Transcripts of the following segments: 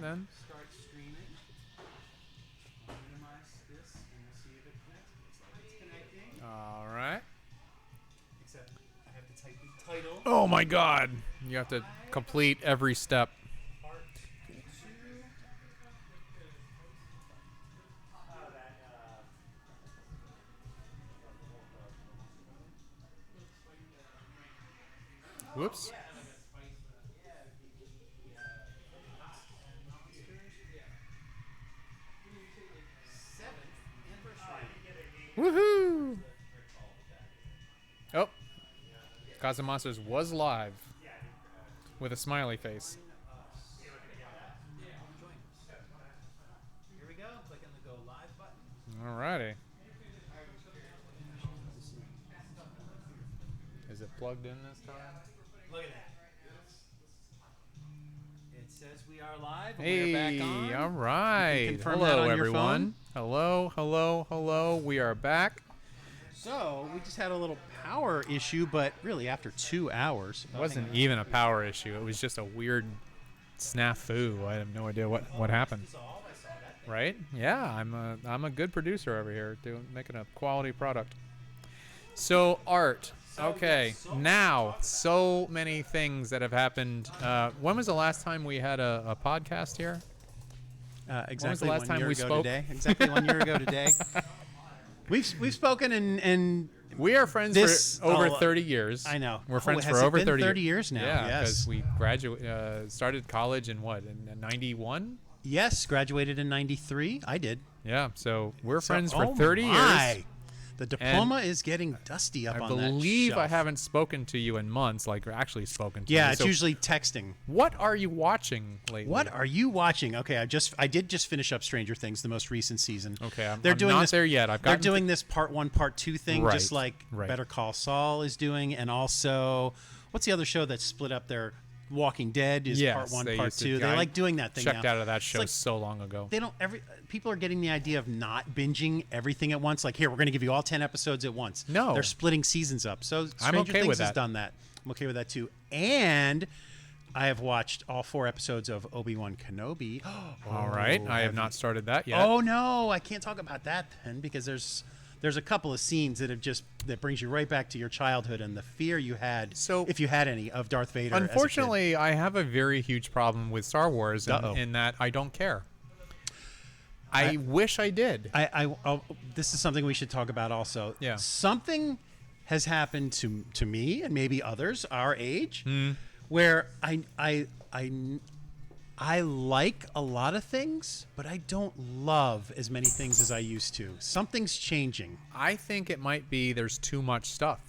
then. Start streaming. I'll minimize this and we'll see if it connects. Looks like it's connecting. All right. Except I have to type the title. Oh my God! You have to complete every step. Part 2. Whoops. Woohoo! Oh, Gods and Monsters was live with a smiley face. Here we go. Click on the Go Live button. Alrighty. Is it plugged in this time? Look at that. It says we are live. Hey, We're back on. all right. confirm Hello, that on your everyone. Hello, hello, hello. We are back. So we just had a little power issue, but really after 2 hours. It wasn't even a power issue. It was just a weird snafu. I have no idea what happened. Right? Yeah, I'm a good producer over here, making a quality product. So Art. Okay, now so many things that have happened. When was the last time we had a podcast here? Exactly last time we spoke? today. Exactly 1 year ago today. We've spoken and We are friends for over 30 years. I know. We're friends has for it over been 30 years now. Yeah, Yes. because we started college in what, in 91? Yes, graduated in 93. I did. Yeah, so we're So- friends for oh 30 my. years. The diploma is getting dusty up I on that believe I shelf. haven't spoken to you in months, like actually spoken to you. Yeah, it's So usually texting. what are you watching lately? What are you watching? Okay, I did just finish up Stranger Things, the most recent season. Okay, I'm doing not this, there yet. They're doing this part 1, part 2 thing, Right, just like right. Better Call Saul is doing, and also what's the other show that's split up there? Walking Dead is Yes, part 1, they part used to- 2. They I like doing that thing checked now. out of that It's show like so long ago. they don't people are getting the idea of not binging everything at once. Like, here, we're going to give you all 10 episodes at once. No. They're splitting seasons up. So I'm Stranger okay Things with has that. done that. I'm okay with that too. And I have watched all 4 episodes of Obi-Wan Kenobi. All right, I have not started that yet. Oh no, I can't talk about that then, because there's a couple of scenes that brings you right back to your childhood and the fear you had, So- if you had any, of Darth Vader. as a kid. Unfortunately, I have a very huge problem with Star Wars Uh-oh. in that I don't care. I wish I did. This is something we should talk about also. Yeah. Something has happened to me and maybe others our age, Hmm. where I like a lot of things, but I don't love as many things as I used to. Something's changing. I think it might be there's too much stuff.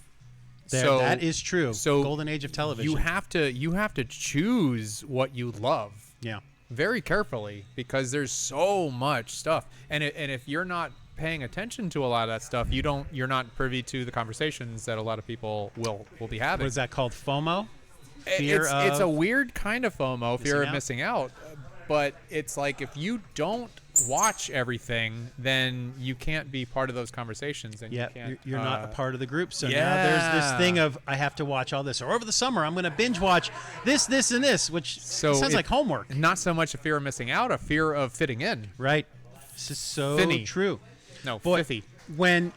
That is true. So Golden age of television. You have to choose what you love Yeah. very carefully, because there's so much stuff, and if you're not paying attention to a lot of that stuff, you're not privy to the conversations that a lot of people will be having. What is that called? FOMO? It's a weird kind of FOMO, fear of out? missing out, but it's like if you don't watch everything, then you can't be part of those conversations, and Yeah, you can't. you're not a part of the group. So now yeah. there's this thing of I have to watch all this, or over the summer I'm going to binge watch this, and this, which sounds like homework, Not so much a fear of missing out, a fear of fitting in. right? This is so Finny. true. No, Boy, fiffy. when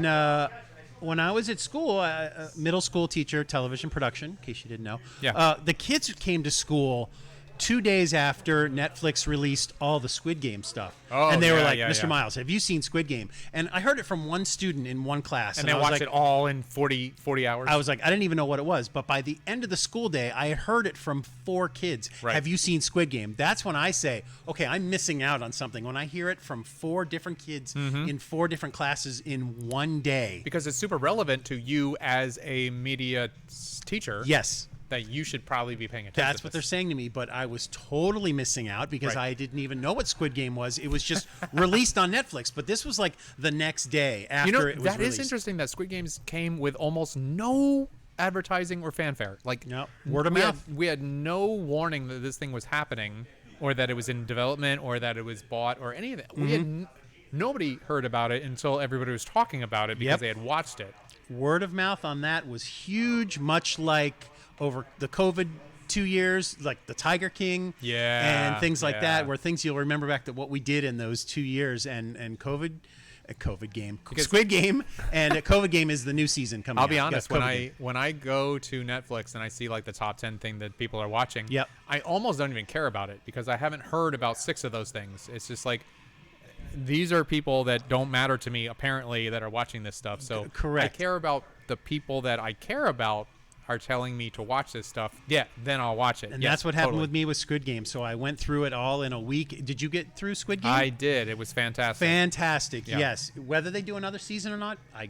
I was at school, middle school teacher, television production, in case you didn't know. Yeah. The kids came to school 2 days after Netflix released all the Squid Game stuff. Oh, and they were yeah, like, yeah, Mr. yeah. Miles, have you seen Squid Game? And I heard it from one student in one class. And I they was watched like, it all in 40 hours. I was like, I didn't even know what it was. But by the end of the school day, I heard it from 4 kids. Right. Have you seen Squid Game? That's when I say, okay, I'm missing out on something. When I hear it from 4 different kids in 4 different classes in one day. because it's super relevant to you as a media teacher. Yes. That you should probably be paying attention. That's to what they're this. saying to me, but I was totally missing out because Right. I didn't even know what Squid Game was. It was just released on Netflix, but this was like the next day after You know, it was that released. is interesting that Squid Games came with almost no advertising or fanfare. Like, No, word of we mouth. we had no warning that this thing was happening, or that it was in development, or that it was bought, or any of that. We had nobody heard about it until everybody was talking about it because Yep. they had watched it. Word of mouth on that was huge, much like over the COVID 2 years, like the Tiger King, Yeah, and things like yeah. that, where things you'll remember back to what we did in those 2 years, and COVID. A COVID game, Squid Game, and a COVID Game is the new season coming. I'll be out. honest, Yeah, COVID Game. when I go to Netflix and I see like the top 10 thing that people are watching, Yep. I almost don't even care about it because I haven't heard about 6 of those things. It's just like these are people that don't matter to me apparently that are watching this stuff. So Correct. I care about the people that I care about are telling me to watch this stuff. Yeah, then I'll watch it. And Yes, that's what happened totally. with me with Squid Game. So I went through it all in a week. Did you get through Squid Game? I did. It was fantastic. Fantastic. Yeah. Yes. Whether they do another season or not, I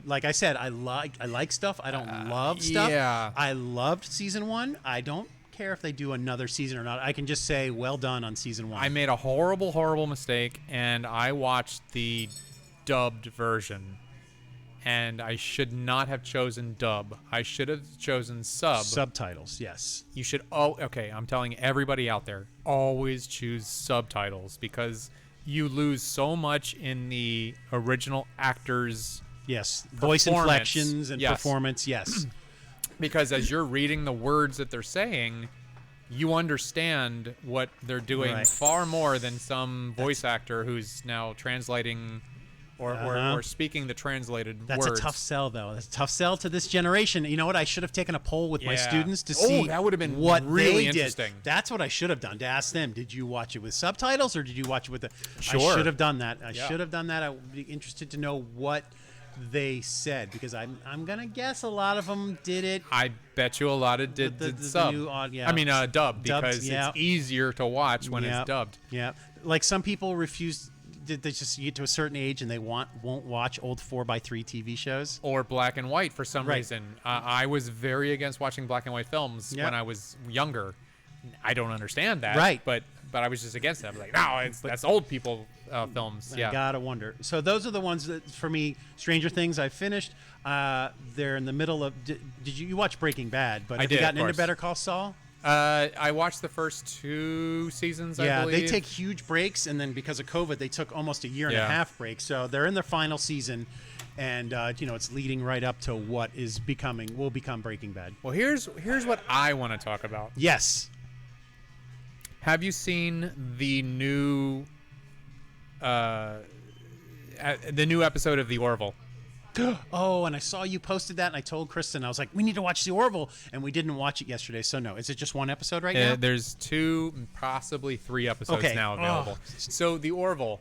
like I said, I like stuff. I don't love stuff. yeah. I loved season 1. I don't care if they do another season or not. I can just say well done on season 1. I made a horrible mistake, and I watched the dubbed version. And I should not have chosen dub. I should have chosen sub. Subtitles. Yes. You should. Oh, okay. I'm telling everybody out there: always choose subtitles because you lose so much in the original actors. Yes. Voice Performance. inflections and Yes. performance. Yes. Because as you're reading the words that they're saying, you understand what they're doing Right. far more than some voice actor who's now translating or speaking the translated That's words. a tough sell, though. That's a tough sell to this generation. You know what? I should have taken a poll with my Yeah. students to Oh, see that would have been what really they did. interesting. That's what I should have done, to ask them. Did you watch it with subtitles or did you watch it with the... Sure. I should have done that. I Yeah. should have done that. I would be interested to know what they said because I'm going to guess a lot of them did it. I bet you a lot of did The sub. new yeah. I mean, dub Dubbed, because yeah. it's easier to watch when Yeah. it's dubbed. Yeah. Like some people refuse... They just get to a certain age and they won't watch old 4x3 TV shows. Or black and white for some Right. reason. I was very against watching black and white films Yeah. when I was younger. I don't understand that. Right. But I was just against it. I was like, no, that's old people films. I Yeah. gotta wonder. So those are the ones that, for me, Stranger Things I finished. They're in the middle of... Did you watch Breaking Bad? But I have you did, gotten of into course. Better Call Saul? I watched the first 2 seasons, I Yeah, believe. they take huge breaks, and then because of COVID, they took almost a year and a Yeah. half break. So they're in their final season, and it's leading right up to what will become Breaking Bad. Well, here's what I want to talk about. Yes. Have you seen the new episode of The Orville? Oh, and I saw you posted that, and I told Kristen, I was like, we need to watch The Orville, and we didn't watch it yesterday. So no, is it just one episode right now? There's 2, possibly 3 episodes Okay. now available. Oh. So The Orville.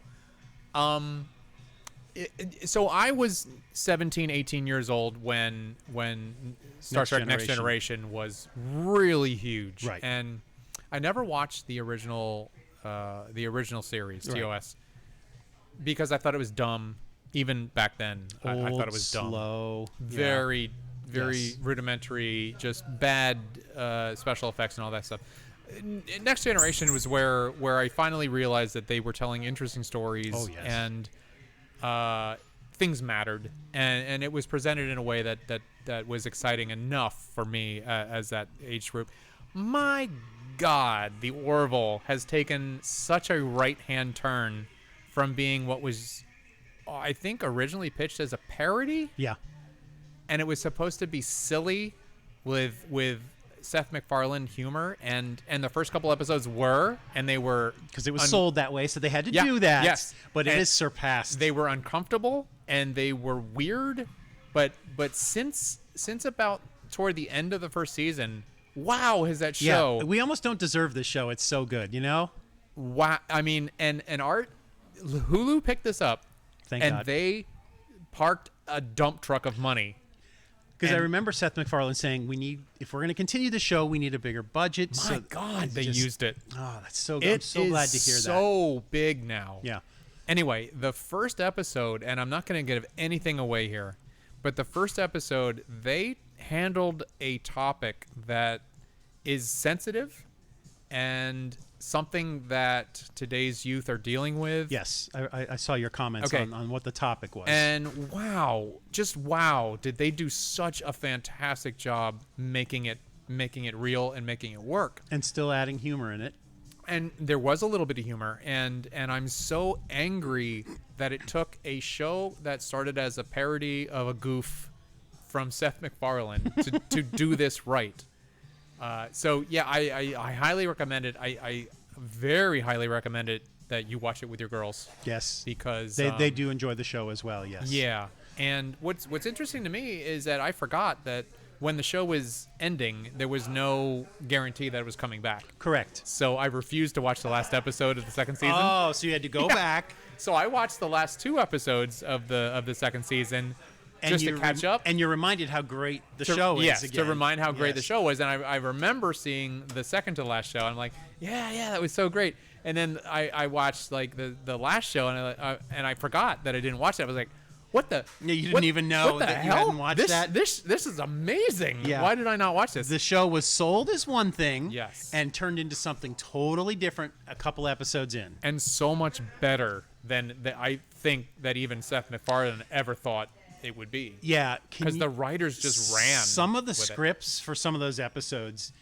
So I was 17, 18 years old when Star Trek Next Generation was really huge. Right. And I never watched the original series, Right. TOS, because I thought it was dumb. Even back then, I thought it was dumb. Slow. Very Yes. rudimentary, just bad special effects and all that stuff. Next Generation was where I finally realized that they were telling interesting stories. Oh, yes. And things mattered, and it was presented in a way that was exciting enough for me as that age group. My God, the Orville has taken such a right-hand turn from being what was, I think, originally pitched as a parody, Yeah. and it was supposed to be silly with Seth MacFarlane humor, and the first couple episodes were, and they were Because it was sold that way, so they had to Yeah, do that. yes. But it And is surpassed. they were uncomfortable and they were weird, but since about toward the end of the first season, wow, has that show? Yeah, we almost don't deserve this show. It's so good, you know? Wow, I mean, and Art, Hulu picked this up, Thank and God. they parked a dump truck of money. Because I and- remember Seth MacFarlane saying, if we're going to continue the show, we need a bigger budget. My God, they used it. Oh, that's so good. I'm It so glad to hear that. so big now. Yeah. Anyway, the first episode, and I'm not going to give anything away here, but the first episode, they handled a topic that is sensitive and something that today's youth are dealing with. Yes, I saw your comments Okay. on what the topic was. And wow, just wow, did they do such a fantastic job making it real and making it work. And still adding humor in it. And there was a little bit of humor, and I'm so angry that it took a show that started as a parody of a goof from Seth MacFarlane to do this right. So yeah, I highly recommend it. I very highly recommend it that you watch it with your girls Yes. because They do enjoy the show as well, yes. yeah. And what's interesting to me is that I forgot that when the show was ending, there was no guarantee that it was coming back. Correct. So I refused to watch the last episode of the second season. Oh, so you had to go back. So I watched the last 2 episodes of the second season just to catch up. And you're reminded how great the show is yes, again. to remind how great the Yes. show was. And I remember seeing the second to last show. I'm like, yeah, that was so great. And then I watched like the last show, and I forgot that I didn't watch it. I was like, what the? Yeah, you didn't even know what the that you hell? hadn't watched that? This is amazing. Yeah. Why did I not watch this? The show was sold as one thing, Yes. and turned into something totally different a couple episodes in. And so much better than I think that even Seth MacFarlane ever thought it would be. Yeah, Because the writers just ran. some of the with it. scripts for some of those episodes.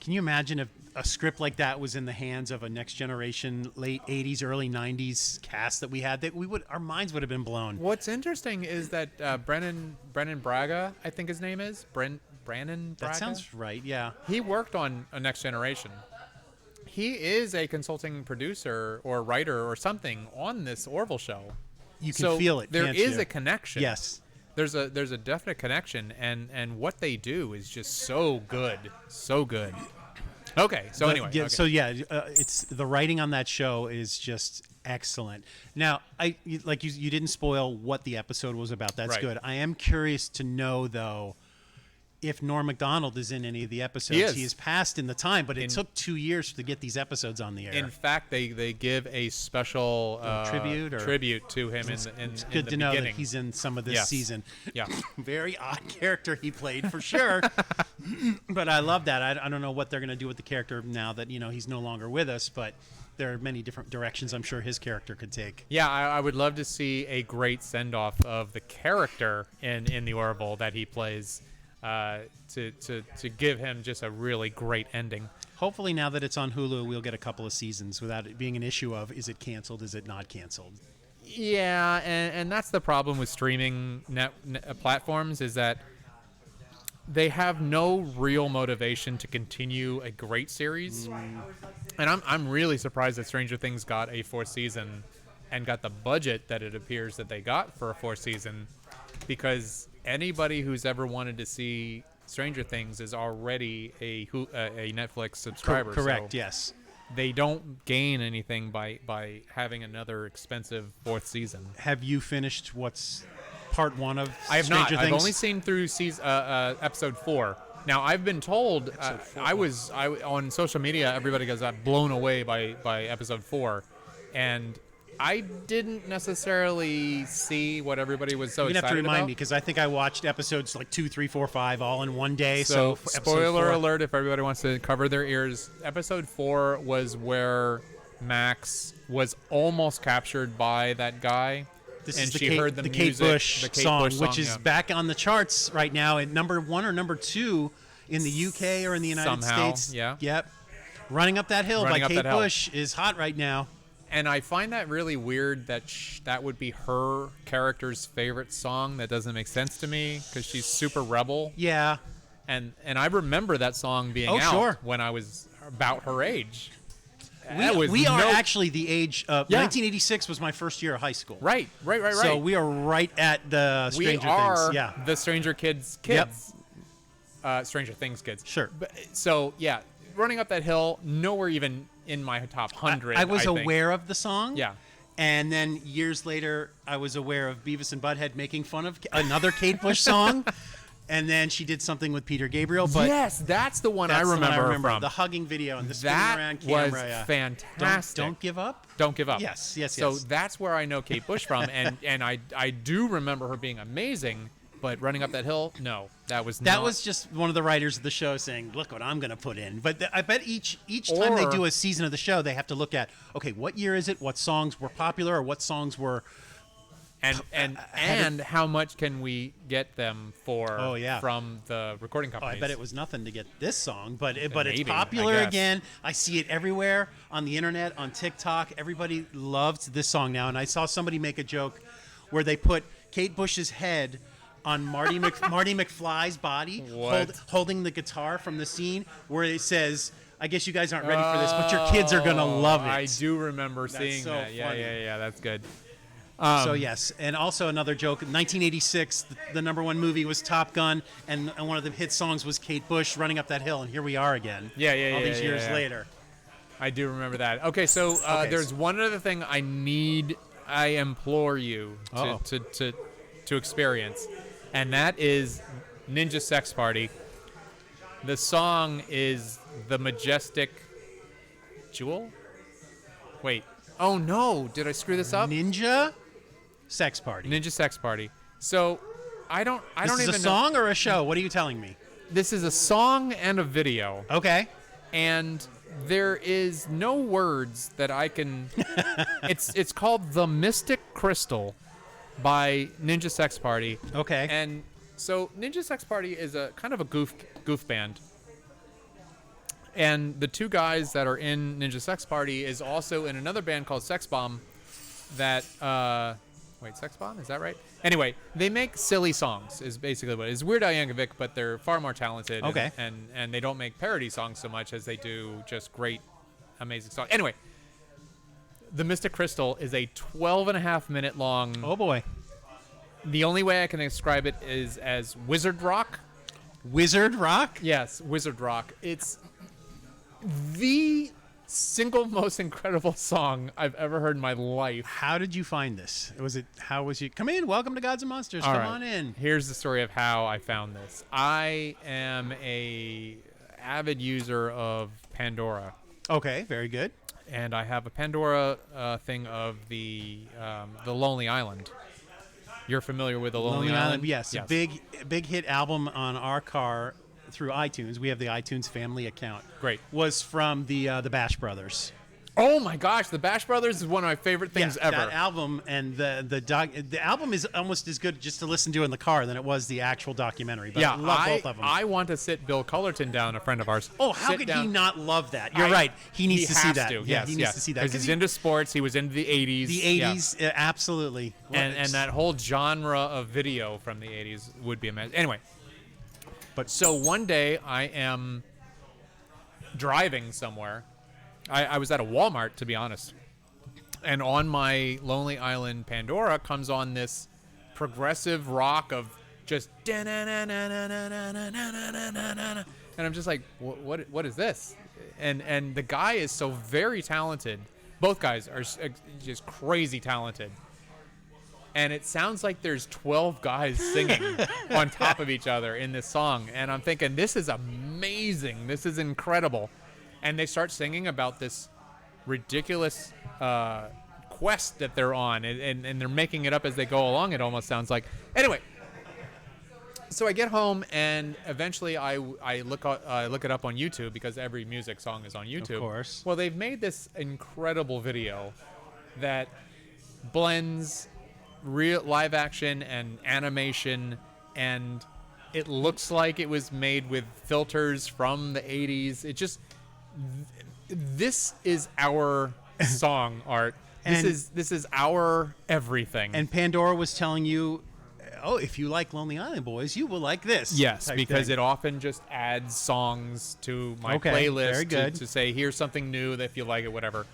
Can you imagine if a script like that was in the hands of a next generation, late '80s, early '90s cast that we had? That our minds would have been blown. What's interesting is that Brennan Braga, I think his name is Brannon Braga. That sounds right. Yeah. He worked on A Next Generation. He is a consulting producer or writer or something on this Orville show. You can So feel it. There can't is you? a connection. Yes. There's a definite connection, and what they do is just so good, so good. Okay, so anyway, Yeah, okay. so yeah, it's the writing on that show is just excellent. Now, you didn't spoil what the episode was about. That's Right. good. I am curious to know though if Norm Macdonald is in any of the episodes. He is. He is passed in the time, but it took 2 years to get these episodes on the air. In fact, they give a special tribute to him in It's the good to know that beginning. he's in some of this Yes. season. Yeah. Very odd character he played for sure. But I love that. I don't know what they're going to do with the character now that he's no longer with us, but there are many different directions I'm sure his character could take. Yeah, I would love to see a great send off of the character in the Orville that he plays, to give him just a really great ending. Hopefully now that it's on Hulu, we'll get a couple of seasons without it being an issue of is it canceled, is it not canceled? Yeah, and that's the problem with streaming platforms is that they have no real motivation to continue a great series. And I'm really surprised that Stranger Things got a 4th season and got the budget that it appears that they got for a 4th season, because anybody who's ever wanted to see Stranger Things is already a Netflix subscriber. Correct, so yes. they don't gain anything by having another expensive 4th season. Have you finished what's part 1 of I have Stranger not. Things? I've only seen through episode 4. Now I've been told I on social media everybody got blown away by episode 4, and I didn't necessarily see what everybody was so You're going to excited have to remind about. me because I think I watched episodes like 2, 3, 4, 5 all in one day. So episode spoiler 4 alert if everybody wants to cover their ears. Episode 4 was where Max was almost captured by that guy. This and is the she Kate, heard the Kate music, Bush the Kate song, Bush which is yeah. back on the charts right now at number 1 or number 2 in the UK or in the United Somehow, States. yeah. Yep. Running Up That Hill Running by Up Kate That Hill. Bush is hot right now. And I find that really weird that that would be her character's favorite song. That doesn't make sense to me because she's super rebel. Yeah. And I remember that song being Oh, out sure. when I was about her age. We are actually the age of Yeah. 1986 was my first year of high school. Right. So we are right at the Stranger we are Things. Yeah. the Stranger Kids kids. Stranger Things kids. Sure. But, so yeah, Running Up That Hill, nowhere even in my top 100. I was think. aware of the song. Yeah. And then years later, I was aware of Beavis and Butthead making fun of another Kate Bush song. And then she did something with Peter Gabriel. But yes, that's the one I that's the one remember, her from. The hugging video and the spinning That around camera. was yeah. fantastic. Don't give up. Don't give up. Yes. So yes. that's where I know Kate Bush from, and I do remember her being amazing. But Running Up That Hill, no, that was That not. was just one of the writers of the show saying, "Look what I'm going to put in." But I bet each time they do a season of the show, they have to look at, okay, what year is it? What songs were popular, or what songs were? And how much can we get them for? Oh, yeah. From the recording Oh, companies. I bet it was nothing to get this song, but it's Maybe, I popular guess. again. I see it everywhere on the internet, on TikTok. Everybody loves this song now, and I saw somebody make a joke where they put Kate Bush's head on Marty McFly's body, What? holding the guitar from the scene where it says, "I guess you guys aren't ready for this, but your kids are gonna love it." I do remember seeing so that. Yeah, funny. yeah, that's good. So yes, and also another joke. 1986, the number one movie was Top Gun, and one of the hit songs was Kate Bush running up that hill, and here we are again. Yeah, All these years yeah. later. I do remember that. Okay, so there's one other thing I implore you Uh-oh. to experience, and that is Ninja Sex Party. The song is The Majestic Jewel? Wait. Oh no, did I screw this up? Ninja Sex Party. Ninja Sex Party. So I don't This is even a song or a show? What are you telling me? This is a song and a video. Okay. And there is no words that I can. It's called The Mystic Crystal by Ninja Sex Party. Okay. And so Ninja Sex Party is a kind of a goof band. And the two guys that are in Ninja Sex Party is also in another band called Sex Bomb that wait, Sex Bomb? Is that right? Anyway, they make silly songs is basically what it is. Weird Al Yankovic, but they're far more talented. Okay. And they don't make parody songs so much as they do just great, amazing songs. Anyway, The Mystic Crystal is a 12.5-minute long. Oh boy. The only way I can describe it is as wizard rock. Wizard rock? Yes, wizard rock. It's the single most incredible song I've ever heard in my life. How did you find this? How was you? Come in. Welcome to Gods and Monsters. All Come right. on in. Here's the story of how I found this. I am a avid user of Pandora, Okay, very good. and I have a Pandora thing of the Lonely Island. You're familiar with the Lonely Island? Yes, a big hit album on our car through iTunes. We have the iTunes family account. Great. Was from the Bash Brothers. Oh my gosh, the Bash Brothers is one of my favorite things ever. That album and the album is almost as good just to listen to in the car than it was the actual documentary. But I love both of them. I want to sit Bill Cullerton down, a friend of ours. Oh, how Sit could down. he not love that? You're right. He needs to see has that. To. Yeah, Yes, he needs to see that. Because he's into sports. He was into the 80s. The Yeah. 80s, absolutely. And that whole genre of video from the 80s would be amazing. Anyway, But so one day I am driving somewhere. I was at a Walmart, to be honest. And on my Lonely Island Pandora comes on this progressive rock of just and I'm just like, what is this? And the guy is so very talented. Both guys are just crazy talented. And it sounds like there's 12 guys singing on top of each other in this song. And I'm thinking, this is amazing. This is incredible. And they start singing about this ridiculous quest that they're on. And they're making it up as they go along, it almost sounds like. Anyway, so I get home, and eventually I look it up on YouTube, because every music song is on YouTube. Of course. Well, they've made this incredible video that blends real live action and animation, and it looks like it was made with filters from the 80s. It just, this is our song, Art. This is our everything. And Pandora was telling you, oh, if you like Lonely Island Boys, you will like this. Yes, type because thing. it often just adds songs to my Okay, playlist very good. To say, here's something new that if you like it, whatever.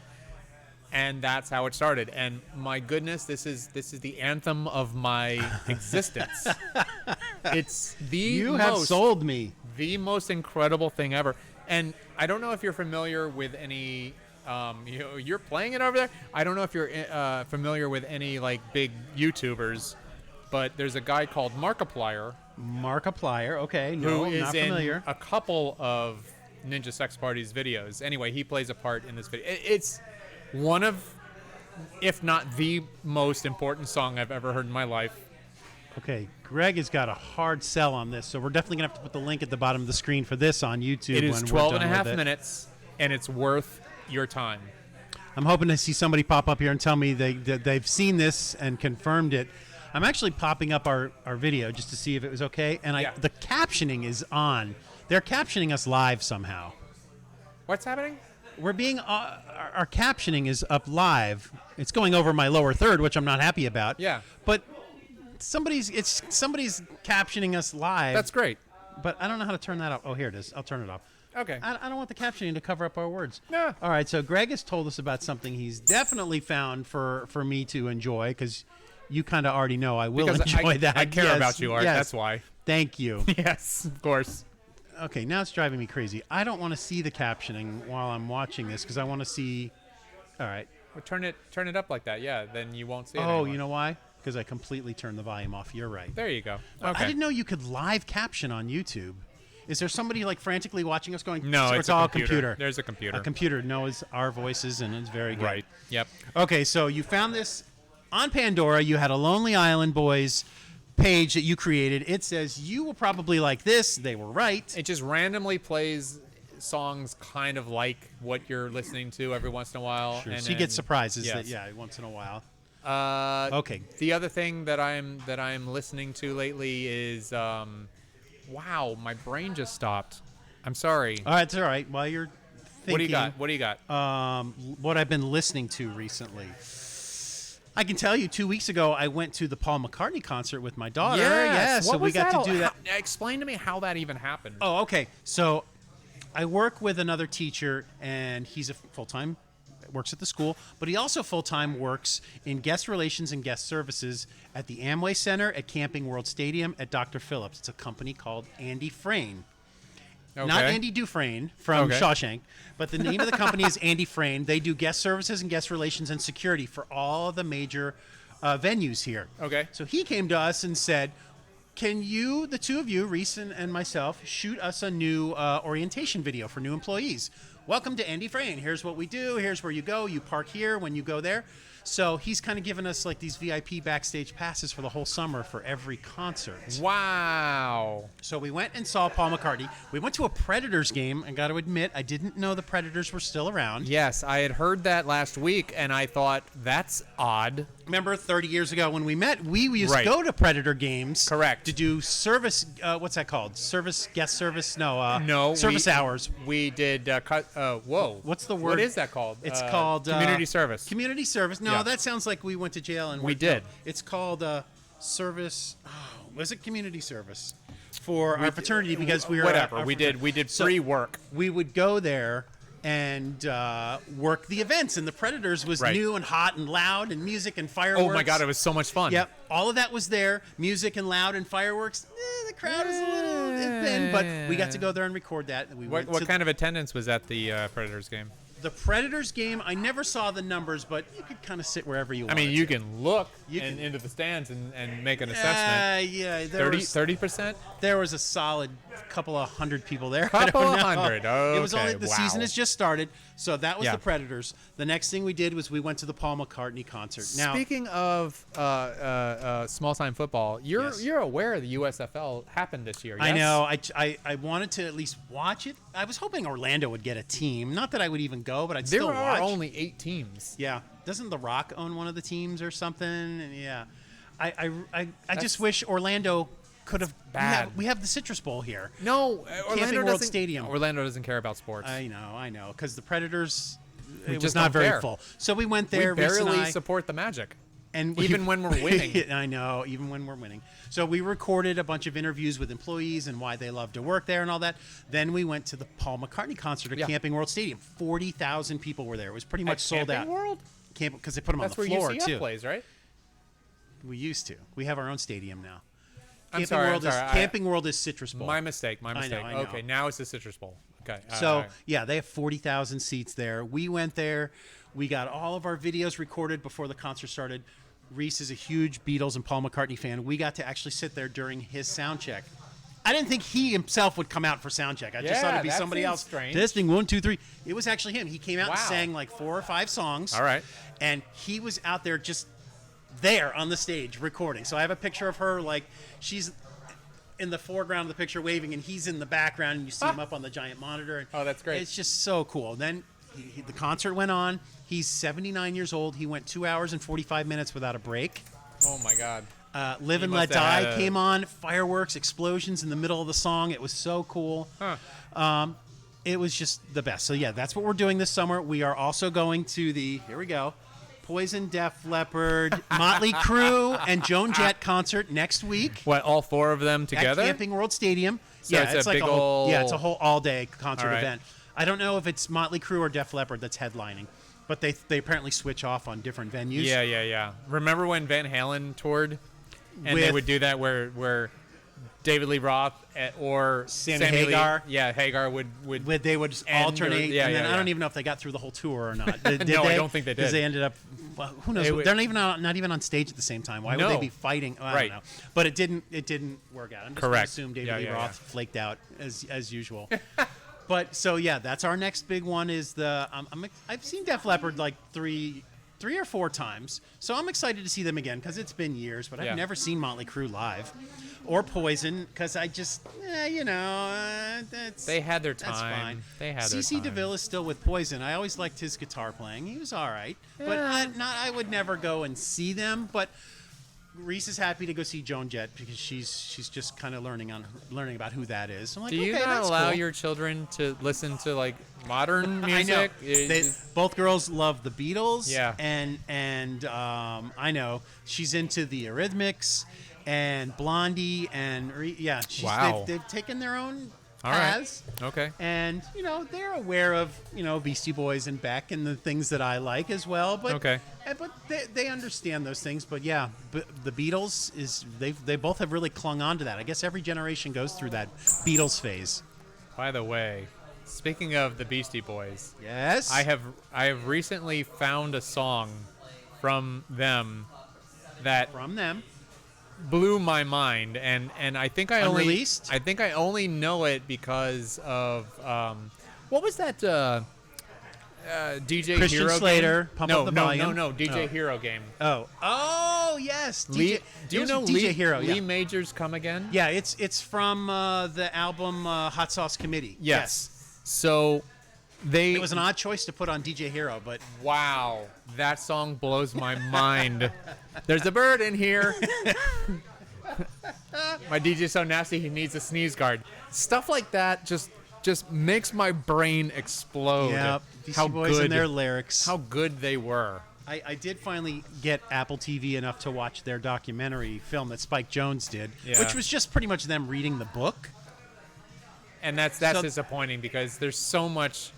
And that's how it started. And my goodness, this is the anthem of my existence. It's You have sold me. the most incredible thing ever. And I don't know if you're familiar with any. You're playing it over there. I don't know if you're familiar with any like big YouTubers, but there's a guy called Markiplier Markiplier. Okay, no, who is not in familiar. a couple of Ninja Sex Party's videos. Anyway, he plays a part in this video. It's one of, if not the most important song I've ever heard in my life. Okay, Greg has got a hard sell on this, so we're definitely going to have to put the link at the bottom of the screen for this on YouTube. It is when 12 we're and a done half with it. minutes, and it's worth your time. I'm hoping to see somebody pop up here and tell me they've seen this and confirmed it. I'm actually popping up our video just to see if it was okay, and Yeah. the captioning is on. They're captioning us live somehow. What's happening? We're being our captioning is up live. It's going over my lower third, which I'm not happy about. Yeah. But somebody's captioning us live. That's great. But I don't know how to turn that off. Oh, here it is. I'll turn it off. Okay. I don't want the captioning to cover up our words. Nah. All right, so Greg has told us about something he's definitely found for me to enjoy, because you kind of already know I will Because enjoy that. I care Yes, about you, Art. yes. That's why. Thank you. Yes, of course. Okay, now it's driving me crazy. I don't want to see the captioning while I'm watching this, because I want to see. All right. Well, turn it up like that. Yeah, then you won't see it Oh, anymore. you know why? Because I completely turned the volume off. You're right. There you go. I Okay. didn't know you could live caption on YouTube. Is there somebody like frantically watching us going? No, or it's all a computer. There's a A computer. computer knows our voices, and it's very good. Right. Yep. Okay, so you found this on Pandora. You had a Lonely Island Boys page that you created. It says you will probably like this. They were right. It just randomly plays songs kind of like what you're listening to every once in a while. Sure. And So you get then- surprises yes. that once in a while. Okay. Okay. The other thing that I'm listening to lately is wow, my brain just stopped. I'm sorry. All right, it's all right. While you're thinking, What do you got? What do you got? what I've been listening to recently. I can tell you, 2 weeks ago, I went to the Paul McCartney concert with my daughter. Yes. So What we was got that to do that. Explain to me how that even happened. Oh, okay. So I work with another teacher, and he's a full-time, works at the school, but he also full-time works in guest relations and guest services at the Amway Center, at Camping World Stadium, at Dr. Phillips. It's a company called Andy Frayne. Okay. Not Andy Dufresne from Okay. Shawshank, but the name of the company is Andy Frayne. They do guest services and guest relations and security for all the major venues here. Okay. So he came to us and said, can you, the two of you, Reese and myself, shoot us a new orientation video for new employees? Welcome to Andy Frayne. Here's what we do. Here's where you go. You park here when you go there. So he's kind of given us like these VIP backstage passes for the whole summer for every concert. Wow. So we went and saw Paul McCartney. We went to a Predators game, and got to admit, I didn't know the Predators were still around. Yes, I had heard that last week, and I thought that's odd. Remember 30 years ago when we met, we used Right. to go to Predator games. Correct. To do service, what's that called? Guest service? No. No, Service hours. We did whoa. What's the word? What is that called? It's called community service. Community service. No, Yeah. that sounds like we went to jail and We worked- did. no, it's called service. Oh, was it community service for our fraternity because we were Whatever. our We did So- free work. we would go there and work the events, and the Predators was Right. new and hot and loud, and music and fireworks. Oh my God, it was so much fun. Yep, all of that was there. Music and loud and fireworks. The crowd was a little thin, but we got to go there and record that. And we What went to kind of attendance was at the Predators game? the Predators game. I never saw the numbers, but you could kind of sit wherever you I wanted. mean, you can look You can- into the stands and make an assessment. yeah, there was 30%? there was a solid couple of hundred people there. I Couple don't of know. hundred. It was Okay, only the wow. season has just started, so that was Yeah. the Predators. The next thing we did was we went to the Paul McCartney concert. Now, Speaking of small time football, Yes. you're aware the USFL happened this year. Yes? I know. I wanted to at least watch it. I was hoping Orlando would get a team. Not that I would even go, but I'd There still are watch. only 8 teams. Yeah. Doesn't The Rock own one of the teams or something? And yeah. I That's just wish Orlando could have. bad. We have the Citrus Bowl here. No, Orlando World doesn't. Stadium. Orlando doesn't care about sports. I know. Because the Predators, it was just not don't very care. full. So we went we there. Reese and barely I, support the Magic. and even when we're winning. I know, even when we're winning. So we recorded a bunch of interviews with employees and why they love to work there and all that. Then we went to the Paul McCartney concert at Yeah. Camping World Stadium. 40,000 people were there. It was pretty much sold Camping out. World? Because they put them That's on where the floor UCF too. plays, right? We used to. We have our own stadium now. I'm Camping sorry, I'm World sorry. is Camping World is Citrus Bowl. My mistake. I know. Okay, now it's the Citrus Bowl. Okay. So all right. yeah, they have 40,000 seats there. We went there. We got all of our videos recorded before the concert started. Reese is a huge Beatles and Paul McCartney fan. We got to actually sit there during his sound check. I didn't think he himself would come out for sound check. I just thought Yeah, it'd be that somebody seems else. strange. Testing 1, 2, 3. It was actually him. He came out and Wow. sang like 4 or 5 songs. All right. And he was out there just there on the stage recording. So I have a picture of her, like she's in the foreground of the picture waving, and he's in the background, and you see him up on the giant monitor. And Oh, that's great. It's just so cool. Then the concert went on. He's 79 years old. He went 2 hours and 45 minutes without a break. Oh my God. Live He and must Let have Die had a- came on. Fireworks, explosions in the middle of the song. It was so cool. Huh. It was just the best. So yeah, that's what we're doing this summer. We are also going to here we go, Poison, Def Leppard, Motley Crue, and Joan Jett concert next week What, all 4 of them together? at Camping World Stadium. So it's a like big it's a whole all-day concert All right. event. I don't know if it's Motley Crue or Def Leppard that's headlining, but they apparently switch off on different venues. Yeah. Remember when Van Halen toured, and they With- would do that where David Lee Roth or Sammy Lee- Hagar? Hagar would They would just And alternate, yeah, and then yeah, I don't yeah. even know if they got through the whole tour or not. Did No, they? I don't think they Because did. they ended up, well, who knows? They would- They're not even on stage at the same time. Why would No. they be fighting? Oh, I Right. don't know. But it didn't work out. I'm just going to Correct. assume David Yeah, Lee yeah, Roth yeah. flaked out as usual. But so yeah, that's our next big one. Is the I've seen Def Leppard like three or 4 times, so I'm excited to see them again because it's been years. But Yeah. I've never seen Motley Crue live, or Poison, because I just that's They had their that's time. fine. They had their CC time. DeVille is still with Poison. I always liked his guitar playing. He was all right, but I would never go and see them. But Reese is happy to go see Joan Jett because she's just kind of learning about who that is. I'm like, Do you okay, not that's allow cool. your children to listen to like modern music? I know. Both girls love the Beatles. Yeah. And I know she's into the Eurythmics and Blondie and Wow. they've taken their own All right. paths. Okay. And they're aware of Beastie Boys and Beck and the things that I like as well. But Okay. but they understand those things. But yeah, the Beatles they both have really clung on to that. I guess every generation goes through that Beatles phase. By the way, speaking of the Beastie Boys, Yes. I have recently found a song from them that from them. blew my mind, and I think I Unreleased? only know it because of what was that DJ Christian Hero Slater, game? Pump no, Up the no, Volume. no, DJ Oh. Hero game. Oh yes. Lee, DJ, do you it was know DJ Lee, Hero? Lee Yeah. Majors Come Again? Yeah, it's from the album Hot Sauce Committee. Yes. So they It was an odd choice to put on DJ Hero, but wow, that song blows my mind. There's a bird in here. My DJ's so nasty he needs a sneeze guard. Stuff like that just makes my brain explode. yeah, Beastie how Boys good and their lyrics. how good they were. I did finally get Apple TV enough to watch their documentary film that Spike Jonze did, Yeah. which was just pretty much them reading the book. And that's So- disappointing because there's so much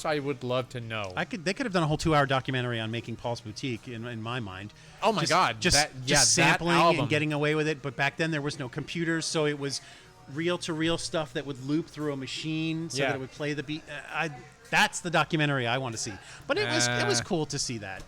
I would love to know. They could have done a whole 2-hour documentary on making Paul's Boutique in my mind. Oh my God, Just that sampling album. and getting away with it. But back then there was no computers, so it was reel-to-reel stuff that would loop through a machine so Yeah. that it would play the beat. That's the documentary I want to see. But it was cool to see that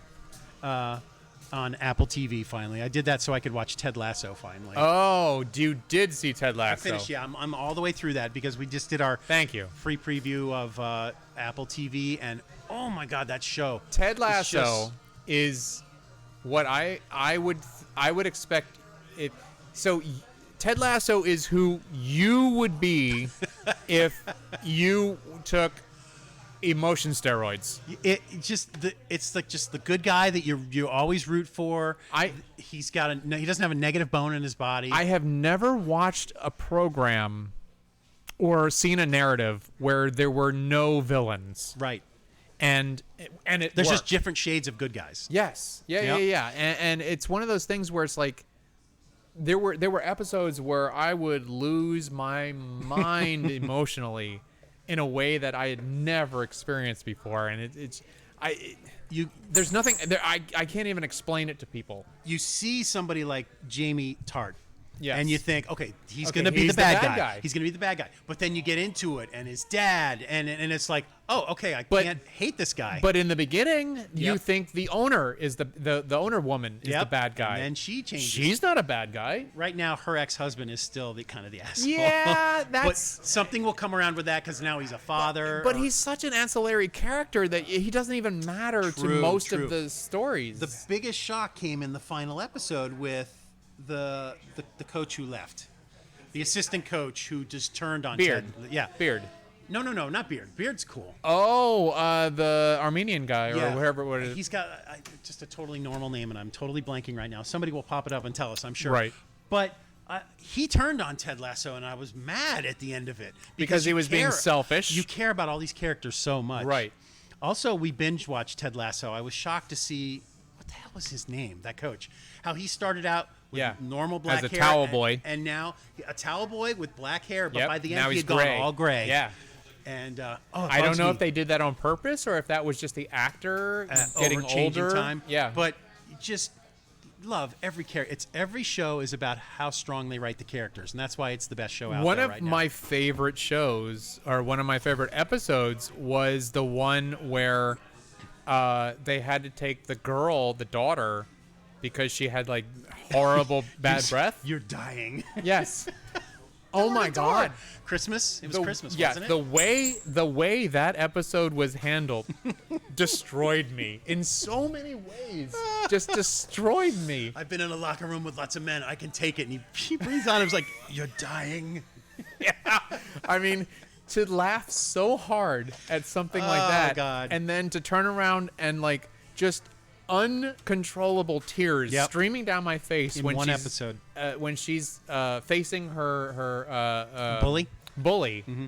on Apple TV finally. I did that so I could watch Ted Lasso finally. Oh, you did see Ted I Lasso. finished. Yeah, I'm all the way through that because we just did our Thank you. free preview of Apple TV, and oh my God, that show! Ted It's Lasso just- is what I would expect it. So Ted Lasso is who you would be if you took emotion steroids. It's like just the good guy that you always root for. He doesn't have a negative bone in his body. I have never watched a program or seen a narrative where there were no villains, right. and it There's worked. just different shades of good guys. Yes. Yep. Yeah. And it's one of those things where it's like there were episodes where I would lose my mind emotionally in a way that I had never experienced before, and there's nothing there. I can't even explain it to people. You see somebody like Jamie Tart. Yes. And you think, okay, he's Okay, going to be he's the bad the bad guy. guy. He's going to be the bad guy. But then you get into it, and his dad, and it's like, oh, okay, I But- can't hate this guy. But in the beginning, you Yep. think the owner is the owner woman is the Yep. bad guy. And then she changes. She's not a bad guy. Right now, her ex-husband is still the kind of the asshole. Yeah, but that's. something will come around with that because now he's a father. But or- he's such an ancillary character that he doesn't even matter to True, most true. of the stories. The biggest shock came in the final episode with the coach who left, the assistant coach who just turned on Beard. Ted. Yeah, Beard. No, not Beard. Beard's cool. Oh, the Armenian guy or whatever what it is. He's got just a totally normal name, and I'm totally blanking right now. Somebody will pop it up and tell us, I'm sure. Right. But he turned on Ted Lasso, and I was mad at the end of it Because he you was being selfish. You care about all these characters so much. Right. Also, we binge watched Ted Lasso. I was shocked to see what the hell was his name? That coach. How he started out with Yeah. normal black As a hair. towel and- boy. And now a towel boy with black hair, but Yep. by the Now end he he's had gone gray. all gray. Yeah. And I don't know if they did that on purpose or if that was just the actor getting changing older. time. Yeah. But just love every character. It's every show is about how strong they write the characters, and that's why it's the best show out one there of right now. my favorite shows, or one of my favorite episodes, was the one where they had to take the girl, the daughter, because she had like horrible bad breath. You're dying. Yes. Oh my God. Christmas. It was Christmas, yeah, wasn't it? the way that episode was handled destroyed me in so many ways. Just destroyed me. I've been in a locker room with lots of men. I can take it. And he breathes on him. He's like, you're dying. Yeah. I mean, to laugh so hard at something like Oh, that, God. and then to turn around and like just uncontrollable tears Yep. streaming down my face In when one she's, episode. when she's facing her Bully? bully, Mm-hmm.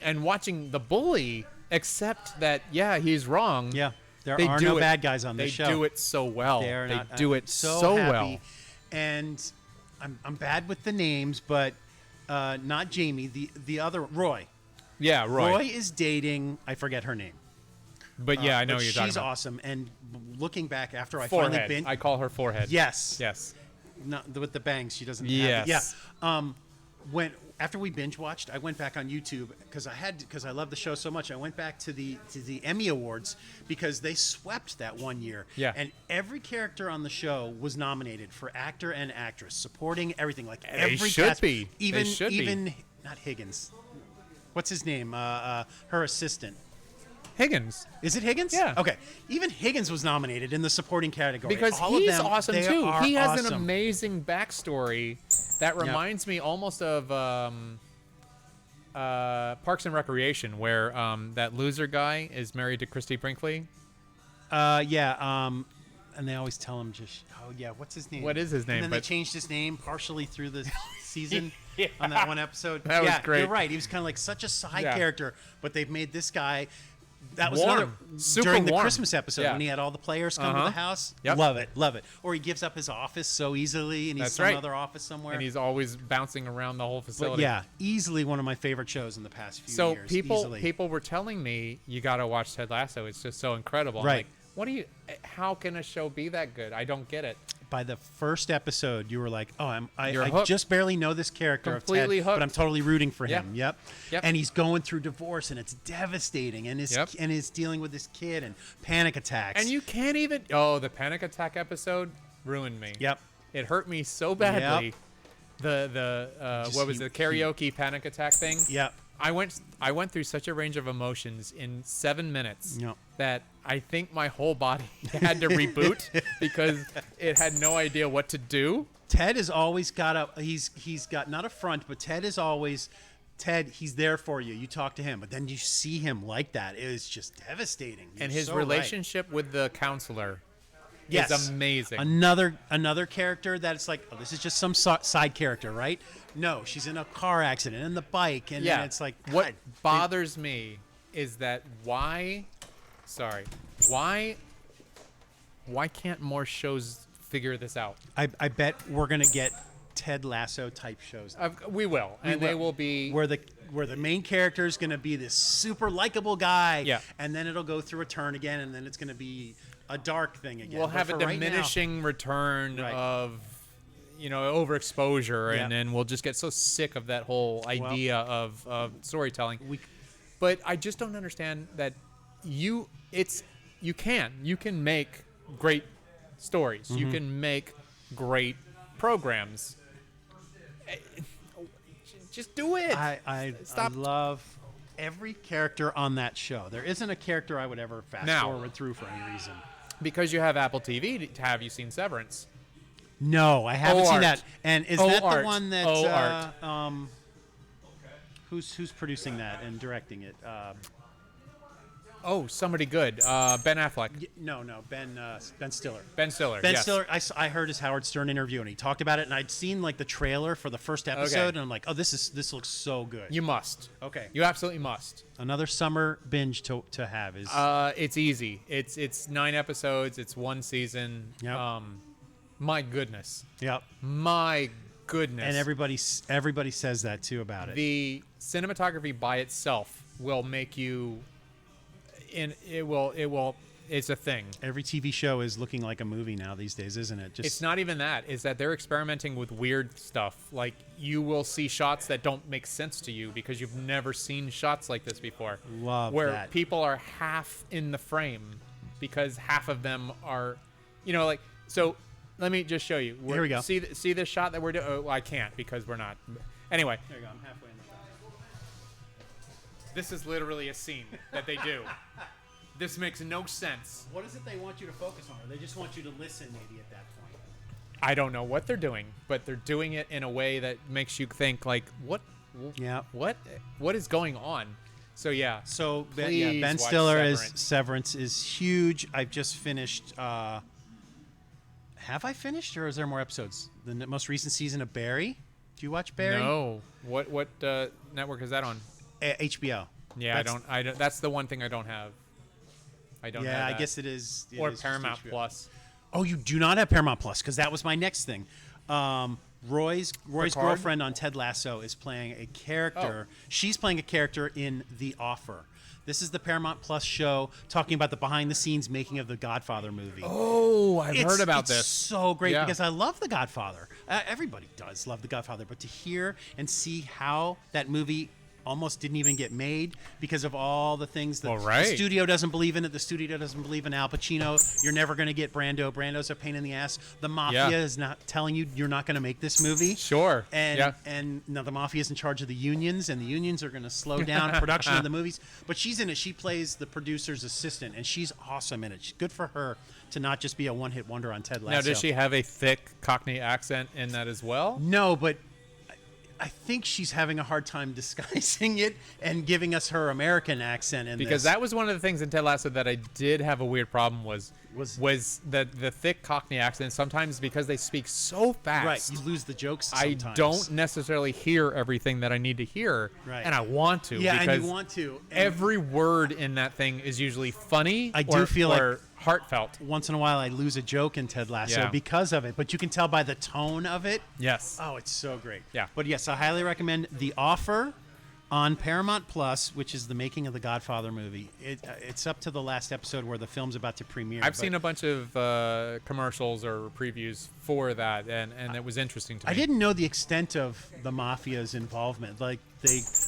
and watching the bully accept that he's wrong. Yeah. There They are do no it- bad guys on this show. They do it so well. They are They not, do I'm it so happy. well. And I'm bad with the names, but not Jamie. The other Roy. Yeah, Roy is dating. I forget her name. But yeah, I know but what you're talking she's about. awesome. And looking back after I Forehead. finally been, I call her forehead. yes, Yes. not with the bangs. She doesn't. Yes. Have it. Yeah. When after we binge watched, I went back on YouTube because I love the show so much. I went back to the Emmy Awards because they swept that one year. Yeah. And every character on the show was nominated for actor and actress, supporting everything. Like They every should cast, be. They Even should be. even not Higgins. What's his name? Her assistant. Higgins. Is it Higgins? Yeah. Okay. Even Higgins was nominated in the supporting category. Because All of he's them, awesome they too. are He has an awesome. amazing backstory that reminds me almost of Parks and Recreation, where that loser guy is married to Christy Brinkley. Yeah. And they always tell him just, oh yeah, what's his name? What is his name? And then they But- changed his name partially through the season Yeah. on that one episode. That was yeah, great. You're right. He was kind of like such a side Yeah. character, but they've made this guy. That was Warm. another Super during the warm. Christmas episode Yeah. when he had all the players come to Uh-huh. the house. Yep. Love it, love it. Or he gives up his office so easily, and he's That's some right. other office somewhere. And he's always bouncing around the whole but facility. yeah, easily one of my favorite shows in the past few So years. people easily. were telling me you got to watch Ted Lasso. It's just so incredible. I'm Right. like, what do you? How can a show be that good? I don't get it. By the first episode, you were like, "Oh, You're I hooked. just barely know this character Completely of Ted, but I'm hooked. totally rooting for Yeah. him." Yep. Yep. And he's going through divorce, and it's devastating, and Yep. he's dealing with his kid and panic attacks. And you can't even. Oh, the panic attack episode ruined me. Yep. It hurt me so badly. Yep. The Just what was he- it, the karaoke panic attack thing? Yep. I went through such a range of emotions in 7 minutes Yep. that I think my whole body had to reboot because it had no idea what to do. Ted has always got a he's got not a front, but Ted is always Ted. He's there for you. You talk to him, but then you see him like that. It is just devastating. And You're his so right. relationship with the counselor Yes. is amazing. Another character that it's like, oh, this is just some side character, right? No, she's in a car accident and the bike, and then it's like, what God, bothers me is that why can't more shows figure this out? I bet we're gonna get Ted Lasso type shows. We will, and they will be. where the main character is gonna be this super likable guy, Yeah. and then it'll go through a turn again, and then it's gonna be a dark thing again. We'll But have a for right now- diminishing return Right. of, overexposure, Yeah. and then we'll just get so sick of that whole idea of storytelling. We- But I just don't understand that you can make great stories. Mm-hmm. You can make great programs. Just do it. I Stop. love every character on that show. There isn't a character I would ever fast Now- forward through for any reason. Because you have Apple TV, have you seen Severance? No, I haven't seen Art. that. And is Oh, that Art. the one that Oh, Art. who's producing that and directing it? Oh, somebody good. Ben Affleck. No, Ben Stiller. Ben Stiller. Ben yes. Stiller, I heard his Howard Stern interview and he talked about it, and I'd seen like the trailer for the first episode, Okay. and I'm like, oh, this looks so good. You must. Okay. You absolutely must. Another summer binge to have is It's easy. It's 9 episodes. It's 1 season. Yep. My goodness. yep. My goodness. And everybody says that too about it. The cinematography by itself will make you. It's a thing. Every TV show is looking like a movie now these days, isn't it? Just It's not even that. Is that they're experimenting with weird stuff. Like you will see shots that don't make sense to you because you've never seen shots like this before. Love where that. people are half in the frame because half of them are, like so. Let me just show you. Here we go. See this shot that we're doing. Oh, I can't because we're not. Anyway, There you go. I'm halfway in the shot. this is literally a scene that they do. This makes no sense. What is it they want you to focus on? Or they just want you to listen maybe at that point? I don't know what they're doing, but they're doing it in a way that makes you think like, what? Yeah. What is going on? So yeah. So Please Ben watch Stiller Severance. Severance is huge. I've just finished. Have I finished, or is there more episodes? The most recent season of Barry. Do you watch Barry? No. What network is that on? HBO. Yeah, That's- I don't. That's the one thing I don't have. I don't. Yeah, have I that. guess it is. Or just Paramount HBO. Plus. Oh, you do not have Paramount Plus, because that was my next thing. Roy's Picard? girlfriend on Ted Lasso is playing a character. Oh. She's playing a character in The Offer. This is the Paramount Plus show talking about the behind-the-scenes making of the Godfather movie. Oh, I've heard about It's this. so great Yeah. because I love The Godfather. Everybody does love The Godfather, but to hear and see how that movie almost didn't even get made because of all the things that Well, right. the studio doesn't believe in it. The studio doesn't believe in Al Pacino. You're never going to get Brando. Brando's a pain in the ass. The mafia Yeah. is not telling you you're not going to make this movie. Sure. And Yeah. and now the mafia is in charge of the unions, and the unions are going to slow down production of the movies. But she's in it. She plays the producer's assistant, and she's awesome in it. She's good for her to not just be a one-hit wonder on Ted Lasso. Now, does she have a thick Cockney accent in that as well? No, but I think she's having a hard time disguising it and giving us her American accent in Because this. that was one of the things in Ted Lasso that I did have a weird problem was the thick Cockney accent. Sometimes because they speak so fast, right. You lose the jokes I sometimes. don't necessarily hear everything that I need to hear, Right. and I want to. Yeah, because and you want to. And every word in that thing is usually funny. I do feel like- or heartfelt. once in a while I lose a joke in Ted Lasso Yeah. because of it, but you can tell by the tone of it. Yes. Oh, it's so great. Yeah. But yes, I highly recommend The Offer on Paramount Plus, which is the making of the Godfather movie. It's up to the last episode where the film's about to premiere. I've seen a bunch of commercials or previews for that, and it was interesting to me. I didn't know the extent of the mafia's involvement. Like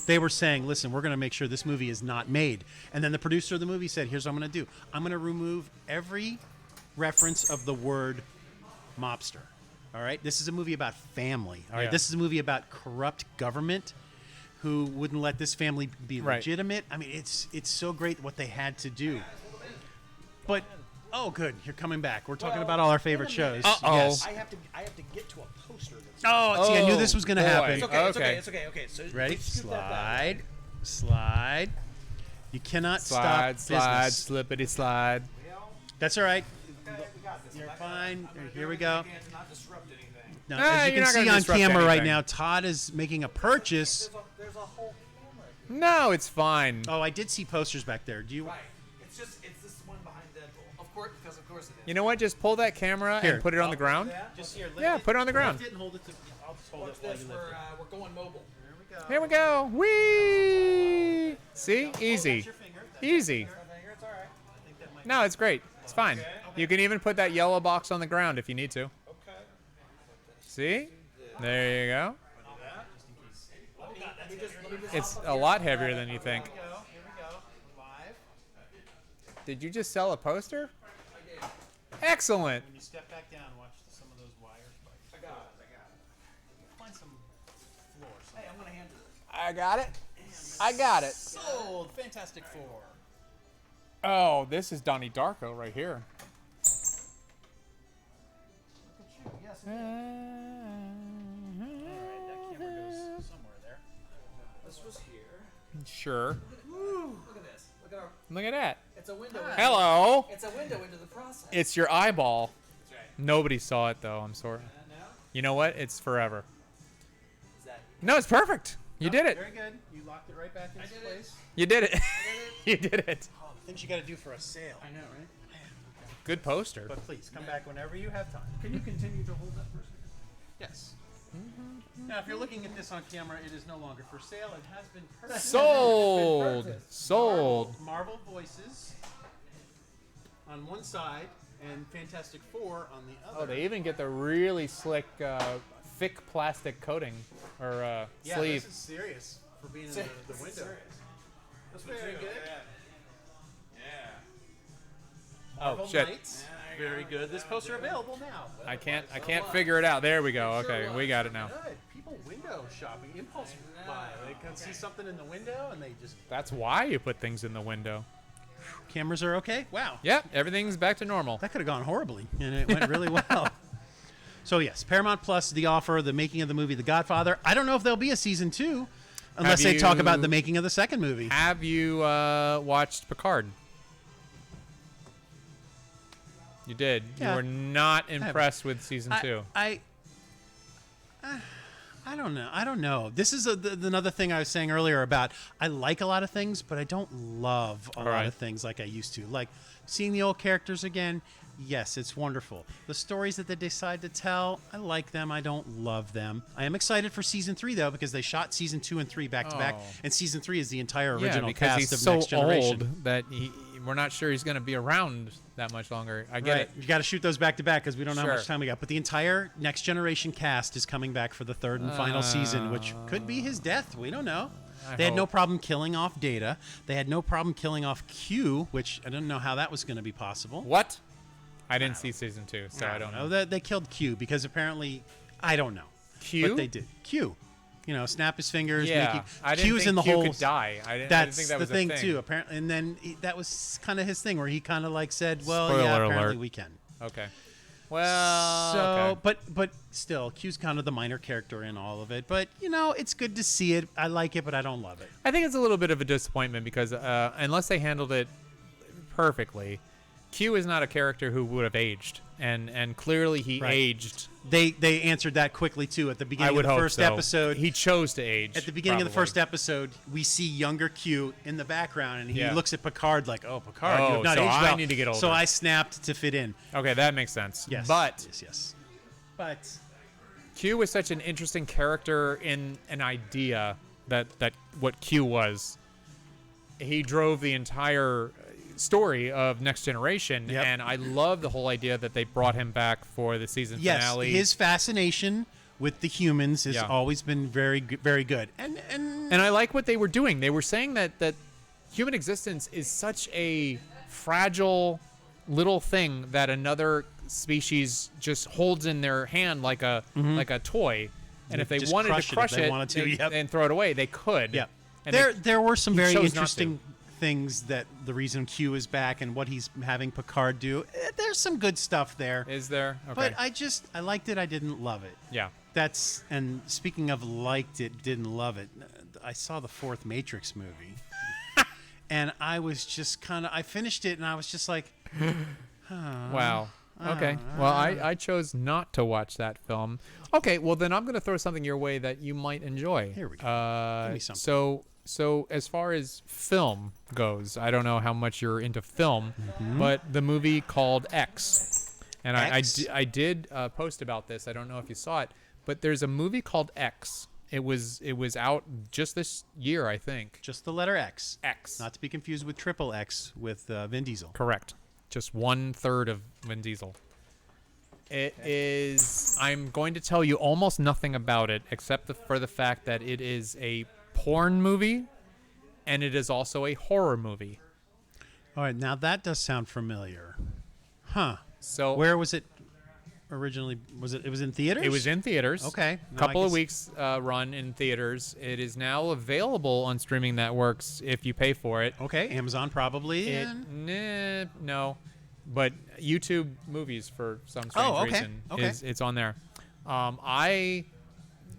they were saying, listen, we're going to make sure this movie is not made. And then the producer of the movie said, here's what I'm going to do. I'm going to remove every reference of the word mobster. All right? This is a movie about family. All right? Yeah. This is a movie about corrupt government who wouldn't let this family be Right. legitimate. I mean, it's so great what they had to do. But oh, good, you're coming back. We're talking about all our favorite shows. Uh-oh. Yes. I have to get to a poster. That's Oh, see, I knew this was going to boy. happen. It's okay. It's Okay. okay. It's okay. Okay. So Ready? scoot that back. Slide. You cannot slide, stop slide, business. slippity slide. That's all right. Okay, we got this. You're I fine. gotta Here we do go. what I can to not disrupt anything. Now, Ah, as you you're can not gonna see on disrupt camera right anything. now, Todd is making a purchase. There's a whole camera here. No, it's fine. Oh, I did see posters back there. Do you? Right. It's this one behind Deadpool. Of course, because of course it is. You know what? Just pull that camera Here. and put it on the ground. Yeah. Just here. Yeah, put it on the ground. Lift it and hold it to. I'll just hold Watch it while this. you lift it. We're going mobile. There we go. Here we go. Whee! See? Easy. That's your finger. That's Easy. It's all right. I think that might No, it's great. It's fine. You can even put that yellow box on the ground if you need to. Okay. See? There you go. Let me just It's a lot heavier than you think. Here we go. Live. Did you just sell a poster? Excellent. When you step back down, watch some of those wires. I got it. Find some floor. Hey, I'm gonna hand you this. I got it. I got it. Sold. Fantastic Four. Oh, this is Donnie Darko right here. Yes. All right, that camera goes somewhere there. This was here. Sure. Look at this. Look at our. Look at that. It's a window. Hello. It's a window into the process. It's your eyeball. That's right. Nobody saw it though. I'm sorry. Now, You know what? It's forever. is that? No, it's perfect. You did it. Very good. You locked it right back into did it. place. You did it. You did it. Oh, the things you got to do for a sale. I know, right? Good poster. But please come back whenever you have time. Can you continue to hold that for a second? Yes. Now, if you're looking at this on camera, it is no longer for sale. It has been purchased. Sold. purchased. Sold. Marvel Voices on one side and Fantastic Four on the other. Oh, they even get the really slick, thick plastic coating or yeah, sleeve. this is serious for being in the window. That's very good. Oh Marvel shit! Knights. Very good. This poster available now. I can't figure it out. There we go. Okay, we got it now. Good. People window shopping, impulse buy. They can see something in the window and they just. That's why you put things in the window. Cameras are okay. Wow. Yep, everything's back to normal. That could have gone horribly, and it went really well. So yes, Paramount Plus, The Offer, the making of the movie The Godfather. I don't know if there'll be a season 2, unless Have they talk about you- the making of the second movie. Have you watched Picard? You did. Yeah. You were not impressed with season 2. I don't know. I don't know. This is another thing I was saying earlier about I like a lot of things, but I don't love a lot right. of things like I used to. Like seeing the old characters again. Yes, it's wonderful. The stories that they decide to tell, I like them. I don't love them. I am excited for season 3 though because they shot season 2 and 3 back to back, Oh. and season 3 is the entire Yeah, original because cast he's of so Next Generation. old that we're not sure he's going to be around that much longer. I get it. You got to shoot those back to back because we don't know how Sure. much time we got. But the entire Next Generation cast is coming back for the third and final season, which could be his death. We don't know. I They had no hope. problem killing off Data. They had no problem killing off Q, which I don't know how that was going to be possible. What? I didn't see season 2, so I don't know. They killed Q because apparently, I don't know. Q? But they did. Q. You know, snap his fingers. Yeah, make you, I didn't Q's think in the Q whole. could die. I didn't That's think that the was a thing too. Apparently, and then that was kind of his thing where he kind of like said, "Well, Spoiler yeah, apparently alert. we can." Okay. Well, So, okay. but still, Q's kind of the minor character in all of it. But you know, it's good to see it. I like it, but I don't love it. I think it's a little bit of a disappointment because unless they handled it perfectly, Q is not a character who would have aged, and clearly he Right. aged. They answered that quickly too at the I beginning would of the hope first so. episode. He chose to age. At the beginning of the probably. first episode, we see younger Q in the background, and he Yeah. looks at Picard like, "Oh, Picard, you Oh, have not so aged I well." need to get older. So I snapped to fit in. Okay, that makes sense. Yes, But yes. But Q was such an interesting character in an idea that what Q was. He drove the entire story of Next Generation, Yep. and I love the whole idea that they brought him back for the season yes, finale. his fascination with the humans has Yeah. always been very good. And And I like what they were doing. They were saying that human existence is such a fragile little thing that another species just holds in their hand like a toy. And if they Just wanted crush to it if crush they it, wanted to, and, yep. and throw it away, they could. yeah, And there were some he very chose not to. interesting things that the reason Q is back and what he's having Picard do. There's some good stuff there. Is there? Okay. But I liked it. I didn't love it. yeah. That's and speaking of liked it, didn't love it. I saw the fourth Matrix movie, and I was just I finished it, and I was just like, Wow. Okay. Well, I chose not to watch that film. Okay. Well, then I'm going to throw something your way that you might enjoy. Here we go. Give me something. So as far as film goes, I don't know how much you're into film, but the movie called X, and X? I did post about this. I don't know if you saw it, but there's a movie called X. It was out just this year, I think. just the letter X. X. Not to be confused with triple X with Vin Diesel. Correct. Just 1/3 of Vin Diesel. It is. I'm going to tell you almost nothing about it except for the fact that it is a porn movie, and it is also a horror movie. All right, now that does sound familiar. Huh. So Where was it originally? It was in theaters? it was in theaters. Okay. A Now I couple of guess- weeks run in theaters. It is now available on streaming networks if you pay for it. Okay, Amazon probably. No, but YouTube movies for some strange Oh, okay, reason okay. it's on there. I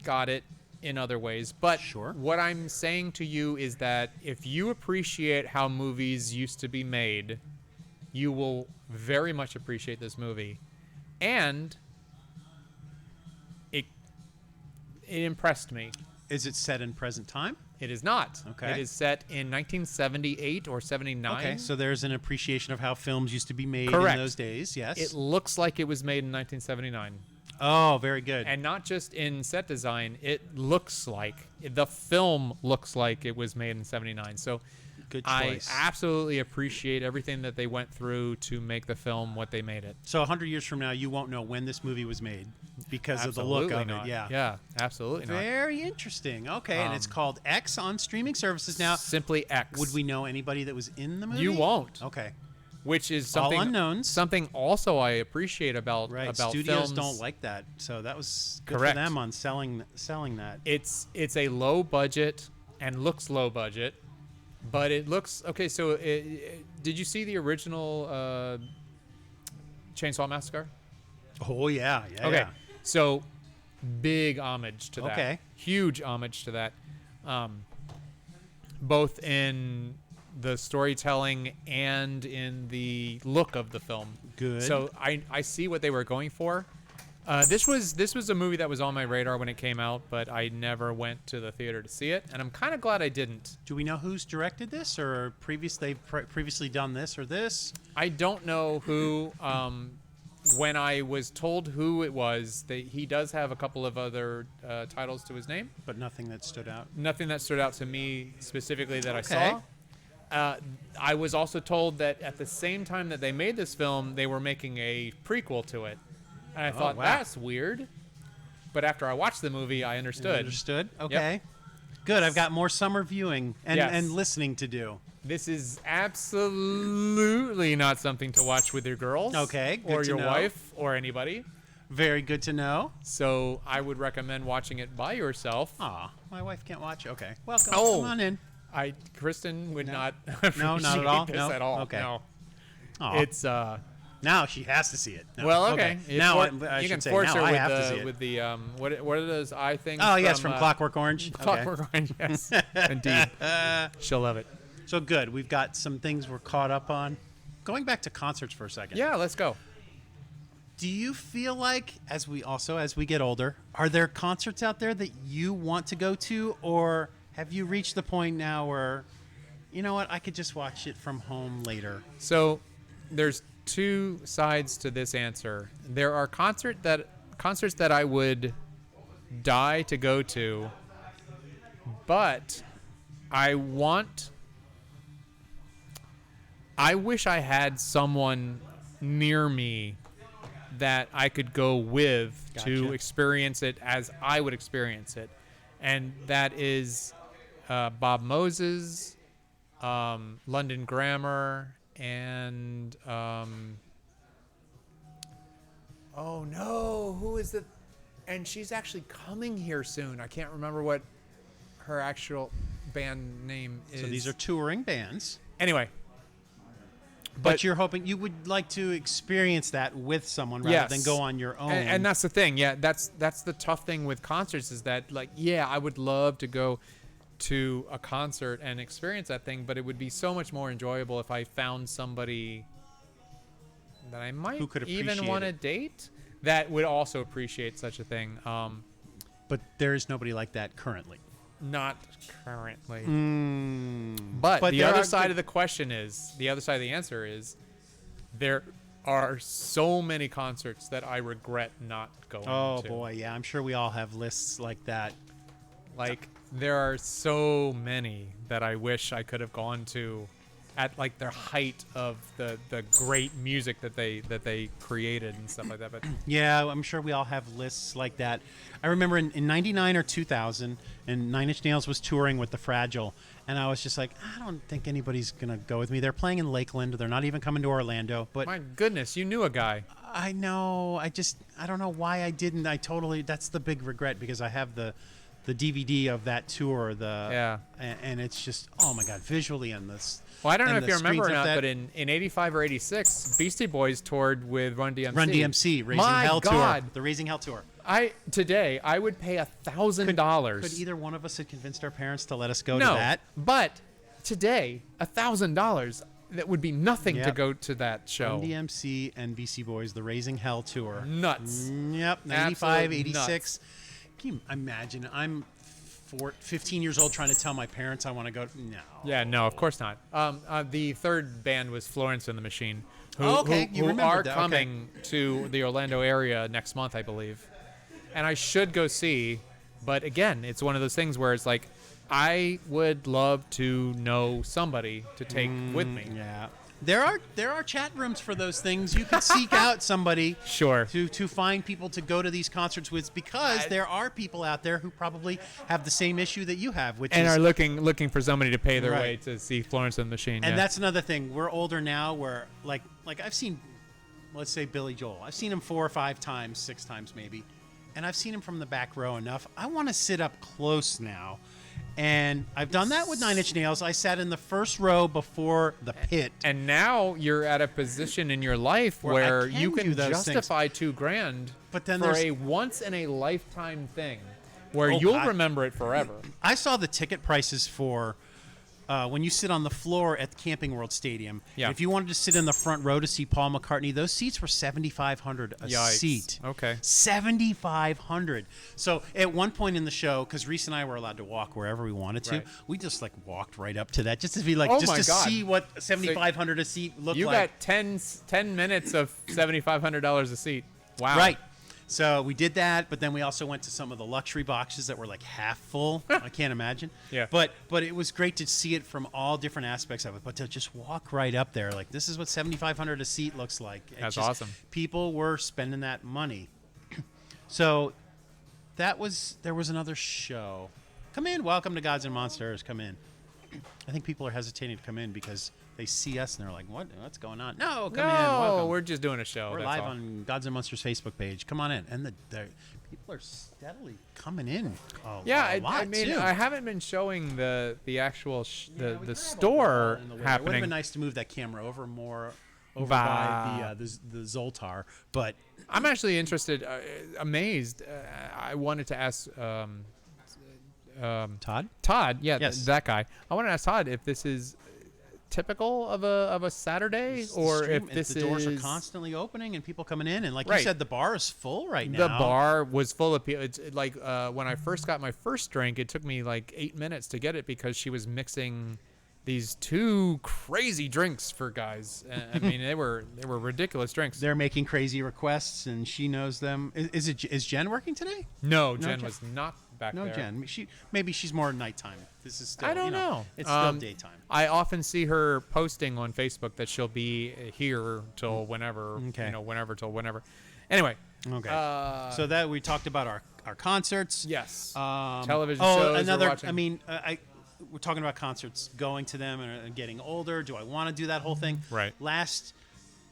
got it in other ways. But Sure. what I'm saying to you is that if you appreciate how movies used to be made, you will very much appreciate this movie. And it impressed me. Is it set in present time? It is not. Okay. It is set in 1978 or 79. Okay, so there's an appreciation of how films used to be made Correct. in those days. Yes. It looks like it was made in 1979. Oh, very good. And not just in set design, it looks like the film looks like it was made in 79. So Good I choice. absolutely appreciate everything that they went through to make the film what they made it. So 100 years from now, you won't know when this movie was made because of the look Absolutely of not. it. Yeah. Yeah, absolutely not. Very interesting. Okay, and it's Um, called X on streaming services now. Simply X. Would we know anybody that was in the movie? You won't. Okay. Which is All something unknowns. Something also I appreciate about Right. about Studios films. don't like that, so that was good Correct. for them on selling that. It's a low budget and looks low budget, but it looks okay. So did you see the original Chainsaw Massacre? Oh yeah, yeah. Okay, yeah. so big homage to that. Okay. Huge homage to that, both in the storytelling and in the look of the film. Good. So I see what they were going for. This was a movie that was on my radar when it came out, but I never went to the theater to see it, and I'm kind of glad I didn't. Do we know who's directed this, or they've previously done this or this? I don't know who. When I was told who it was, he does have a couple of other titles to his name. But nothing that stood out. Nothing that stood out to me specifically that Okay. I saw. I was also told that at the same time that they made this film, they were making a prequel to it. And I thought, wow. that's weird. But after I watched the movie, I understood. Understood. Okay. Good. I've got more summer viewing and, Yes. and listening to do. This is absolutely not something to watch with your girls. Okay, good Or to your know. wife or anybody. Very good to know. So I would recommend watching it by yourself. Aw, my wife can't watch. Okay. Welcome. Oh. Come on in. Kristen would not No, not at all? appreciate this No? at all. Okay. No. Aw. It's Now she has to see it. No. well, okay. Now I you should can say force now her I with have to the see it. with the what are those eye things? Oh yes, from uh, Clockwork Orange. Okay. Clockwork Orange. Yes, indeed. She'll love it. So good. We've got some things we're caught up on. Going back to concerts for a second. Yeah, let's go. Do you feel like, as we get older, are there concerts out there that you want to go to, or have you reached the point now where, you know what, I could just watch it from home later? So there's two sides to this answer. There are concerts that I would die to go to, but I wish I had someone near me that I could go with to Gotcha. experience it as I would experience it. And that is Bob Moses, London Grammar, and oh no, who is it? And she's actually coming here soon. I can't remember what her actual band name is. So these are touring bands. Anyway. But you're hoping you would like to experience that with someone rather than Yes. go on your own. And that's the thing. Yeah, that's the tough thing with concerts is that, like, yeah, I would love to go to a concert and experience that thing, but it would be so much more enjoyable if I found somebody that I might Who could even appreciate want to it. date that would also appreciate such a thing. But there is nobody like that currently. Not currently. Mm. But the there other are side good- of the question is, the other side of the answer is, there are so many concerts that I regret not going Oh to. boy, yeah, I'm sure we all have lists like that. Like, there are so many that I wish I could have gone to at like their height of the great music that they created and stuff like that. But Yeah, I'm sure we all have lists like that. I remember in 99 or 2000, and Nine Inch Nails was touring with The Fragile, and I was just like, I don't think anybody's going to go with me. They're playing in Lakeland. They're not even coming to Orlando. But my goodness, you knew a guy. I know. I don't know why I didn't. That's the big regret because I have the the DVD of that tour. Yeah. And it's just, oh my God, visually on this. Well, I don't know and if the you remember or screens of not, that- but in 85 or 86, Beastie Boys toured with Run DMC. Run DMC, Raising My Hell God. tour, the Raising Hell tour. Today I would pay $1,000. Could either one of us have convinced our parents to let us go no, to that? but today $1,000 that would be nothing to Yep. go to that show. Run DMC and BC Boys, the Raising Hell tour. Nuts. Yep, 95, Absolute 86. Can you imagine? I'm 15 years old trying to tell my parents I want to go. No. Yeah, no, of course not. The third band was Florence and the Machine, who, Oh, okay. You who remembered are that. Okay. coming to the Orlando area next month, I believe. And I should go see, but again, it's one of those things where it's like, I would love to know somebody to take with me. Yeah. There are chat rooms for those things. You can seek out somebody Sure. to find people to go to these concerts with, because there are people out there who probably have the same issue that you have, which And is are looking for somebody to pay their Right. way to see Florence and the Machine. And yeah. that's another thing. We're older now where like I've seen, let's say, Billy Joel. I've seen him 4 or 5 times, 6 times maybe. And I've seen him from the back row enough. I want to sit up close now. And I've done that with Nine Inch Nails. I sat in the first row before the pit. And now you're at a position in your life Where I where can you do can those things. justify $2,000 But then for there's- a once in a lifetime thing where Oh, you'll God. remember it forever. I saw the ticket prices for when you sit on the floor at the Camping World Stadium. Yeah. If you wanted to sit in the front row to see Paul McCartney, those seats were $7,500 a Yikes. seat. Okay. $7,500. So at one point in the show, because Reese and I were allowed to walk wherever we wanted to, Right. we just like walked right up to that just to be like, Oh just my to God. see what $7,500 a seat looked You like. got 10 minutes of $7,500 a seat. Wow. Right. So we did that, but then we also went to some of the luxury boxes that were like half full. I can't imagine. Yeah. But it was great to see it from all different aspects of it. But to just walk right up there, like this is what $7,500 a seat looks like. It's That's just- awesome. People were spending that money. So there was another show. Come in, welcome to Gods and Monsters. Come in. I think people are hesitating to come in because they see us and they're like, what's going on? No, come in. No, Welcome. we're just doing a show. We're that's live all. on Gods and Monsters Facebook page. Come on in, and the people are steadily coming in. Yeah, a I lot, mean, too. I haven't been showing the actual Yeah, we the kinda have a store wall in the way. It would have happening. been nice to move that camera over more over Bah. by the Zoltar, but I'm actually interested, amazed. I wanted to ask Todd. Todd, yeah, Yes. that guy. I want to ask Todd if this is typical of a Saturday, or if this the doors are is constantly opening and people coming in, and like you Right. said, the bar is full right now. the bar was full of people. It's like when I first got my first drink, it took me like 8 minutes to get it because she was mixing these 2 crazy drinks for guys. I mean, they were ridiculous drinks. They're making crazy requests, and she knows them. Is Jen working today? No, Jen Jen- was not back No, there. Jen. Maybe she's more nighttime. This is still. I don't know. It's still daytime. I often see her posting on Facebook that she'll be here till whenever. Okay. Whenever till whenever. Anyway. Okay. So that we talked about our concerts. Yes. Um, Television oh, shows. we're another. watching. I mean, we're talking about concerts, going to them and getting older. Do I want to do that whole thing? Right. Last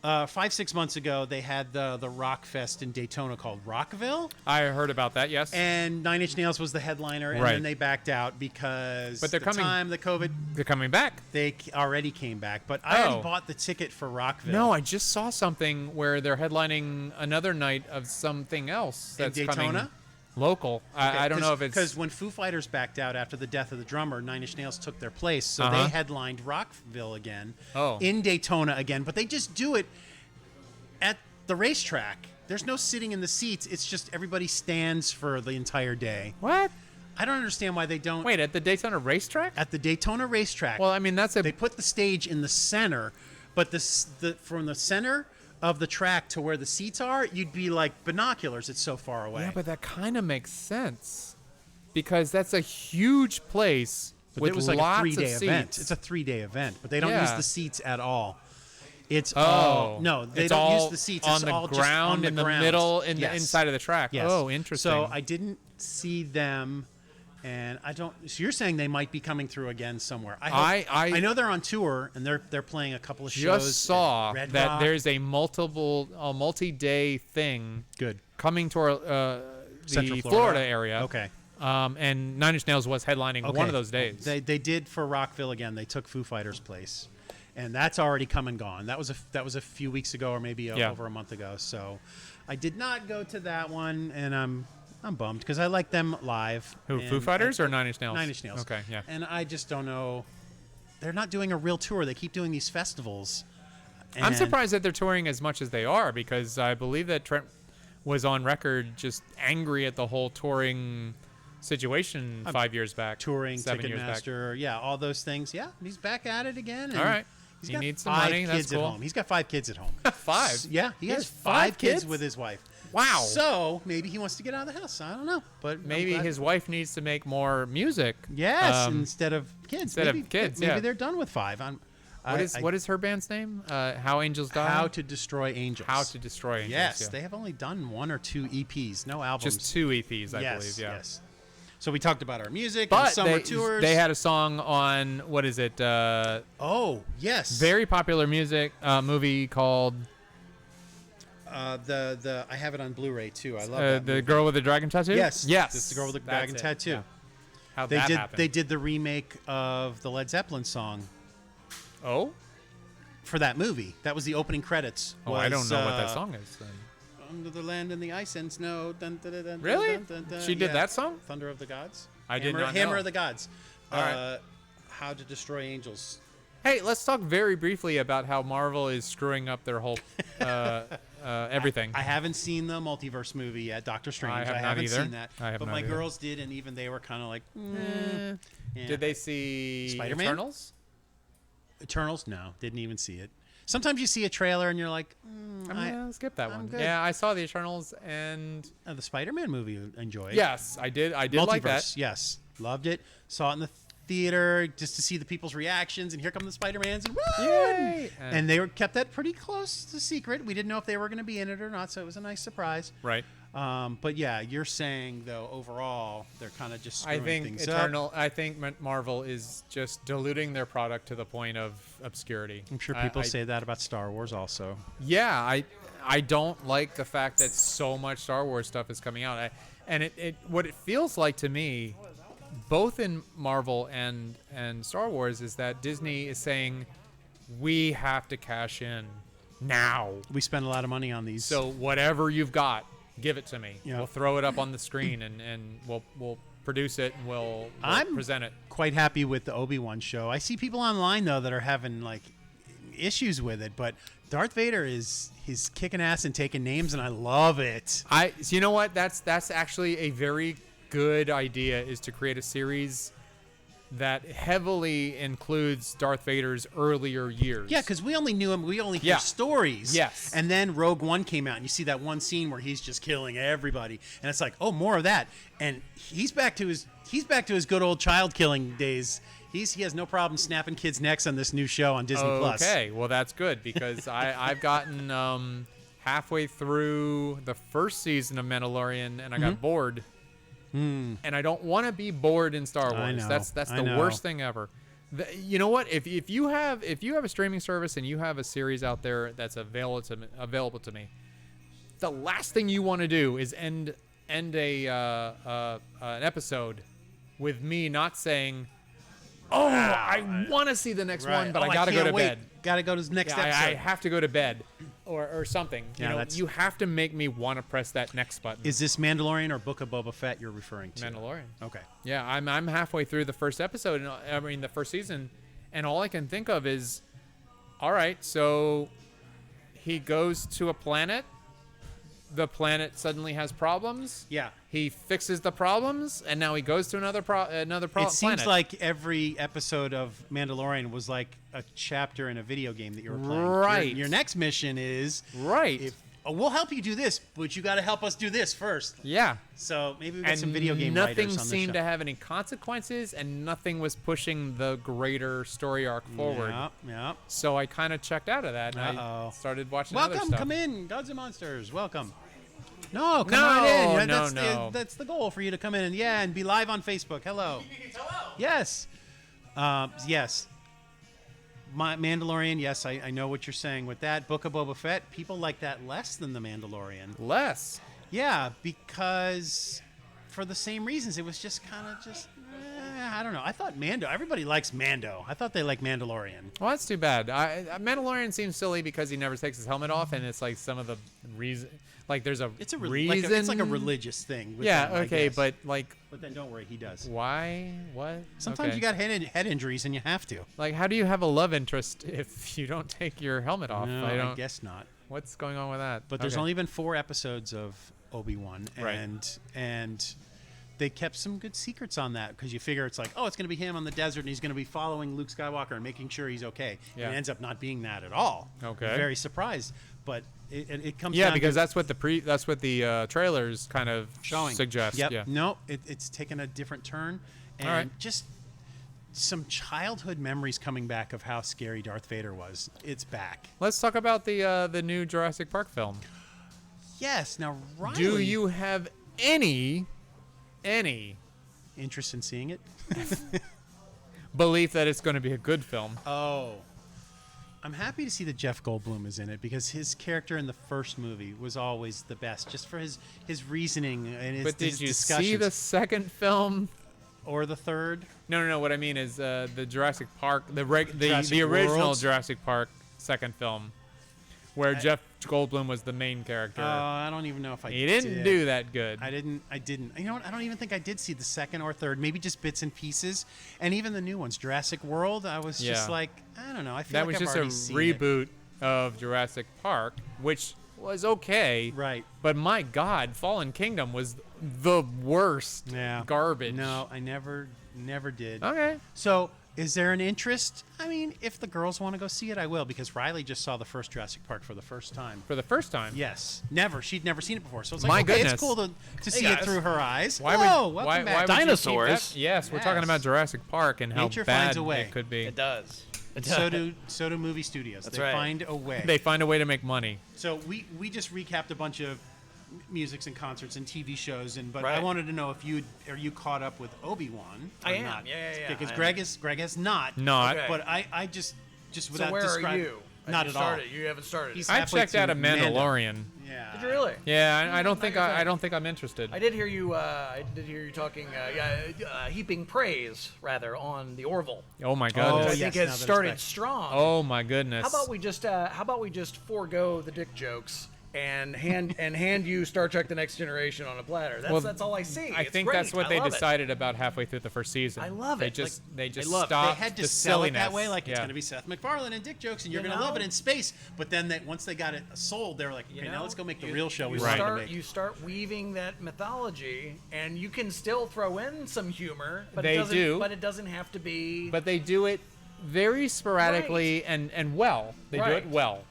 5-6 months ago, they had the Rock Fest in Daytona called Rockville, I heard about that. Yes. and Nine Inch Nails was the headliner, and Right. then they backed out because But they're the coming- time the COVID, They're coming back. they already came back. But I Oh. already bought the ticket for Rockville. No, I just saw something where they're headlining another night of something else In that's Daytona? coming local. I don't know if it's because when Foo Fighters backed out after the death of the drummer, Nine Inch Nails took their place, so Uh-huh. they headlined Rockville again, Oh. in Daytona again. But they just do it at the racetrack. There's no sitting in the seats. It's just everybody stands for the entire day. what? I don't understand why they don't. Wait, at the Daytona racetrack? At the Daytona racetrack, Well, I mean that's a they put the stage in the center, but from the center of the track to where the seats are, you'd be like binoculars. It's so far away. Yeah, but that kind of makes sense because that's a huge place But with it was like lots a 3-day of event. seats. It's a 3-day event, but they don't Yeah. use the seats at all. It's Oh all no, they it's don't all use the seats. on It's the all ground just on the in the ground. middle in Yes. the inside of the track. Yes. Oh, interesting. So I didn't see them, and I don't. So you're saying they might be coming through again somewhere? I know they're on tour and they're playing a couple of shows. just saw at Red that Rock. there's a multi-day thing Good coming to the Central Florida area. Okay. And Nine Inch Nails was headlining one of those days. They did for Rockville again. They took Foo Fighters' place, and that's already come and gone. That was a few weeks ago, or maybe over a month ago. So I did not go to that one, and I'm bummed because I like them live. Who, and Foo Fighters or Nine Inch Nails? Nine Inch Nails. Okay, yeah. And I just don't know. They're not doing a real tour. They keep doing these festivals. I'm and- surprised that they're touring as much as they are, because I believe that Trent was on record just angry at the whole touring situation 5 years back. Touring, 7 years back. Ticketmaster, yeah, all those things. Yeah, he's back at it again. And All right. He's He got needs some 5 money, that's kids cool. at home. He's got 5 kids at home. 5? Yeah, he has has 5 kids kids? with his wife. Wow. So maybe he wants to get out of the house. I don't know, but I'm Maybe glad- his wife needs to make more music. yes Um, instead of kids. instead of kids, Maybe yeah. they're done with 5. What is her band's name? How Angels Die? How to Destroy Angels? How to Destroy Angels. Yes, yeah. they have only done 1 or 2 EPs, no albums. Just 2 EPs, I yes, believe. Yeah. yes. So we talked about our music But and summer tours. they had a song on, what is it? oh yes, Very popular music movie called the I have it on Blu-ray too. I love that The movie. Girl with the Dragon Tattoo. Yes, Yes. it's the Girl with the That's Dragon it, Tattoo. yeah. How'd They that did happen? they did the remake of the Led Zeppelin song Oh. for that movie. That was the opening credits. Oh, I don't was, know what that song is. Then. Under the land and the ice and snow. Dun, dun, dun, dun, Really? dun, dun, dun. She did Yeah. that song? Thunder of the Gods. I did Hammer, not Hammer know. of the Gods. All right. How to Destroy Angels. Hey, let's talk very briefly about how Marvel is screwing up their whole everything. I haven't seen the multiverse movie yet, Doctor Strange. I have not haven't either. seen that. I have but not my either. girls did, and even they were kind of like, yeah. Did they see Spider-Man? Eternals? Eternals? No, didn't even see it. Sometimes you see a trailer and you're like, I'm gonna skip that I'm one. good. Yeah, I saw the Eternals, and the Spider-Man movie you enjoyed. yes, I did. I did like that. Multiverse, yes. Loved it. Saw it in the theater just to see the people's reactions, and here come the Spider-Mans, and woo! Yay! And they kept that pretty close to secret. We didn't know if they were going to be in it or not, so it was a nice surprise. Right. But yeah, you're saying though overall they're kind of just I screwing think things Eternal. I think Marvel is just diluting their product to the point of obscurity. up. I'm sure people say that about Star Wars also. Yeah, I don't like the fact that so much Star Wars stuff is coming out. And what it feels like to me, both in Marvel and Star Wars, is that Disney is saying we have to cash in now. We spend a lot of money on these. So whatever you've got, give it to me. Yeah. We'll throw it up on the screen and we'll produce it and we'll I'm present it. quite happy with the Obi-Wan show. I see people online though that are having like issues with it, but Darth Vader he's kicking ass and taking names, and I love it. So you know what? That's actually a very good idea, is to create a series that heavily includes Darth Vader's earlier years. Yeah, because we only knew him. We only hear Yeah. stories. Yes. And then Rogue One came out, and you see that one scene where he's just killing everybody, and it's like, oh, more of that. And he's back to his good old child killing days. He has no problem snapping kids' necks on this new show on Disney Plus. Okay, well that's good, because I've gotten halfway through the first season of Mandalorian and I got bored. And I don't want to be bored in Star Wars. I know, That's I the know. worst thing ever. You know what? If you have a streaming service and you have a series out there that's available to me, the last thing you want to do is end an episode with me not saying, "Oh, I want to see the next one, but I gotta go to bed." Gotta go to the next Yeah, episode. I have to go to bed, or something. Yeah, that's- you have to make me want to press that next button. Is this Mandalorian or Book of Boba Fett you're referring to? Mandalorian? Okay. Yeah, I'm halfway through the first episode, the first season, and all I can think of is, all right, so he goes to a planet. The planet suddenly has problems. Yeah. He fixes the problems, and now he goes to another It planet. seems like every episode of Mandalorian was like a chapter in a video game that you were playing. Right. Your next mission is right. we'll help you do this, but you got to help us do this first. Yeah. So maybe we got And some video game nothing writers on seemed the to show. have any consequences, and nothing was pushing the greater story arc forward. Yeah. So I kind of checked out of that, and I Uh-oh. started watching other Welcome, stuff. come in, Gods and Monsters. Welcome. No, come No, on in. no, That's no. that's the goal for you to come in and be live on Facebook. Hello. Hello. Yes. Yes. My Mandalorian. Yes, I know what you're saying with that. Book of Boba Fett. People like that less than the Mandalorian. Less. Yeah, because for the same reasons. It was just kind of I don't know. I thought Mando. Everybody likes Mando. I thought they liked Mandalorian. Well, that's too bad. Mandalorian seems silly because he never takes his helmet off, and it's like some of the reason. Like there's a It's a reason. it's like a religious thing. With Yeah. them, I Okay, guess. but like, But then don't worry, he does. why? What? Sometimes Okay. you got head injuries and you have to. Like, how do you have a love interest if you don't take your helmet off? No, I I don't. guess not. What's going on with that? But there's Okay. only been 4 episodes of Obi-Wan, Right. and they kept some good secrets on that because you figure it's like, oh, it's going to be him on the desert and he's going to be following Luke Skywalker and making sure he's okay. Yeah. And it ends up not being that at all. Okay. Very surprised, but it comes Yeah, down because to that's what the trailers kind of showing suggest. Yep. Yeah. No, it's taken a different turn, and right. just some childhood memories coming back of how scary Darth Vader was. It's back. Let's talk about the new Jurassic Park film. Yes. Now, Riley, Do you have any interest in seeing it? belief that it's going to be a good film? Oh, I'm happy to see that Jeff Goldblum is in it because his character in the first movie was always the best, just for his reasoning and his, But did his you discussions. see the second film? Or the third? No. What I mean is the Jurassic Park, the Jurassic original World? Jurassic Park second film, where Jeff Goldblum was the main character. I don't even know if I he didn't did. do that good. I didn't. You know what? I don't even think I did see the second or third. Maybe just bits and pieces. And even the new ones, Jurassic World, I was just Yeah. like, I don't know. I feel That like was I've just a already seen it. reboot of Jurassic Park, which was okay. Right. But my God, Fallen Kingdom was the worst Yeah. garbage. No, I never did. Okay. So, is there an interest? I mean, if the girls want to go see it, I will, because Riley just saw the first Jurassic Park for the first time. For the first time. Yes, never. She'd never seen it before, so it's like, My okay, goodness. it's cool to see it guys. through her eyes. Why Hello, would welcome why, back. why would you keep Dinosaurs. that- Yes, we're talking Yes. about Jurassic Park and how Nature bad finds a way. it could be. It does. It does. So do movie studios. That's they right. find a way. They find a way to make money. So we just recapped a bunch of musics and concerts and TV shows, but I Right. wanted to know if are you caught up with Obi-Wan? I or am. Not? Yeah. Because I am. Greg has not. Not. Okay. But I just So without where are describing. you? Have Not you at all. started? You haven't started. He's- it. I halfway checked out a through Mando. Mandalorian. Yeah. Did you really? Yeah, I don't think you're I saying. don't think I'm interested. I did hear you. I did hear you talking, heaping praise rather on the Orville. Oh my Oh, Which I goodness. yeah. think yes, now has that it's started back. strong. Oh my goodness. How about we just forego the dick jokes and hand you Star Trek: The Next Generation on a platter? Well, That's all I see. I It's think great. that's what I they love it. decided about halfway through the first season. I love They it. just Like, they just love it. stopped They had to the sell it that silliness. way, like it's Yeah. going to be Seth MacFarlane and dick jokes, and you're You going to love it know? in space. But then once they got it sold, they were like, okay, You now know, let's go make the you- real show we you wanted to start, make. You start weaving that mythology, and you can still throw in some humor. But They it doesn't, do. But it doesn't have to be. But they do it very sporadically and well. They do Right. it well.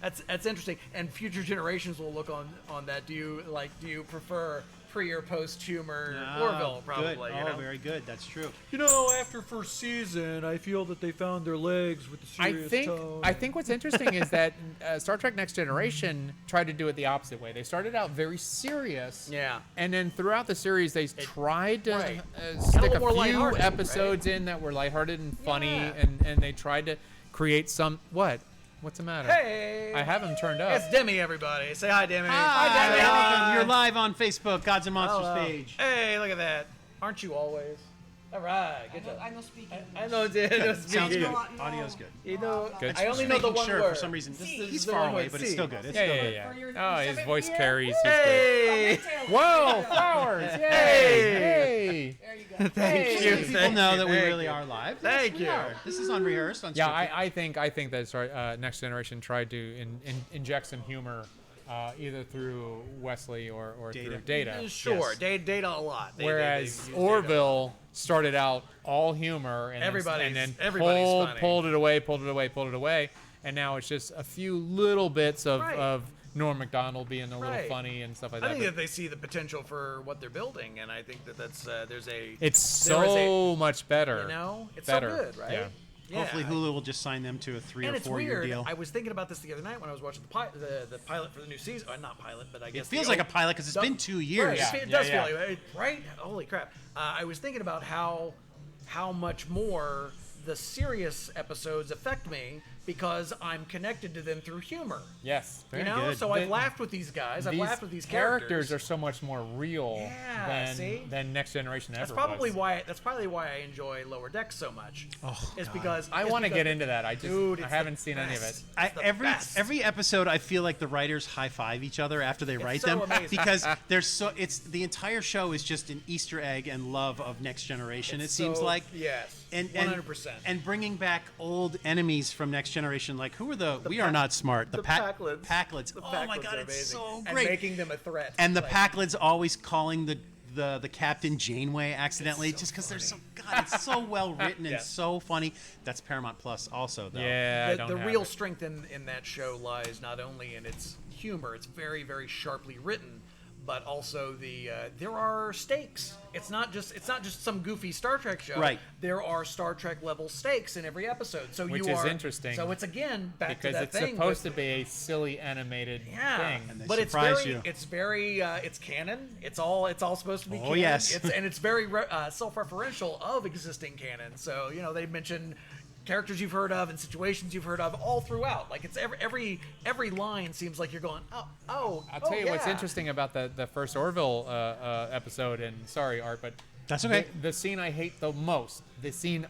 That's interesting. And future generations will look on that. Do you prefer pre or post humor Orville? Probably. Good. You know? very good. That's true. You know, after first season, I feel that they found their legs with the serious tone. I think what's interesting is that Star Trek Next Generation tried to do it the opposite way. They started out very serious. Yeah. And then throughout the series, they tried to right. stick little a more few lighthearted, episodes in that were lighthearted and funny, Yeah. and they tried to create some what? What's the matter? Hey, I have him turned up. It's Demi. Everybody, say hi, Demi. Hi, Demi. welcome. You're live on Facebook, Gods and Monsters Hello. page. Hey, look at that. Aren't you always? All right, good job. I know speaking. I know it is. Sounds good. No. Audio's good. You know, Good. I only Just know the making one sure word. for some reason. This He's is the far one away, word, but it's C. still good. It's Yeah, still yeah, good. yeah. For your Oh, his seventh voice year. carries. He's good. Hey. Whoa, flowers! Yay! Hey! There you go. Thank So you. people thank know you, that we thank really you. are live. Thank Yes, we you. are. This is unrehearsed. Yeah, Unscripted. I think that Next Generation tried to inject some humor, either through Wesley or Data. through Data. Sure, Yes. data a lot. Whereas use data. Orville started out all humor and Everybody's- then everybody's funny. pulled it away, and now it's just a few little bits of, Right. of Norm Macdonald being a little Right. funny and stuff like I that. think but that they see the potential for what they're building, and I think that that's there's a it's there is so much better. you know it's better. so good, right? Yeah. Hopefully, Hulu will just sign them to a 3 And or it's 4 year weird. deal. I was thinking about this the other night when I was watching the pilot for the new season. Not pilot, but I guess It feels the like a old- pilot because it's been 2 Right, years. it does feel like it, right. Holy crap! I was thinking about how much more the serious episodes affect me because I'm connected to them through humor. Yes. Very you know, good. so I've laughed with these guys. I've laughed with these characters. are so much more real Yeah, see? than Next Generation That's ever probably was. why. That's probably why I enjoy Lower Decks so much. Oh, is God. because I want to get into that. I just Dude, I it's haven't the seen any of it. best. It's the Every best. every episode, I feel like the writers high five each other after they write so them amazing. because there's so it's the entire show is just an Easter egg and love of Next Generation. It seems So- like yes, and 100%. and bringing back old enemies from Next Generation, like who are the we are not smart the Packlids. Packlids. Oh my Packlids God, are it's amazing. so And great. making them a threat. And the Like, Packlids always calling the Captain Janeway accidentally, It's so just because they're so God, it's so well written and Yeah. so funny. That's Paramount Plus also though. Yeah, I don't the have real it. strength in that show lies not only in its humor, it's very, very sharply written, but also there are stakes. It's not just some goofy Star Trek show. Right. There are Star Trek level stakes in every episode. So Which you is are interesting, So it's again back because to that it's thing. supposed with- to be a silly animated Yeah, thing. And they but it's surprise very, you. it's canon. It's all supposed to be. Oh, canon. yes. It's very self-referential of existing canon. So they mention characters you've heard of and situations you've heard of all throughout. Like it's every line seems like you're going, oh. I'll tell you what's yeah. interesting about the first Orville episode, and sorry, Art, but That's okay. The scene I hate the most, the scene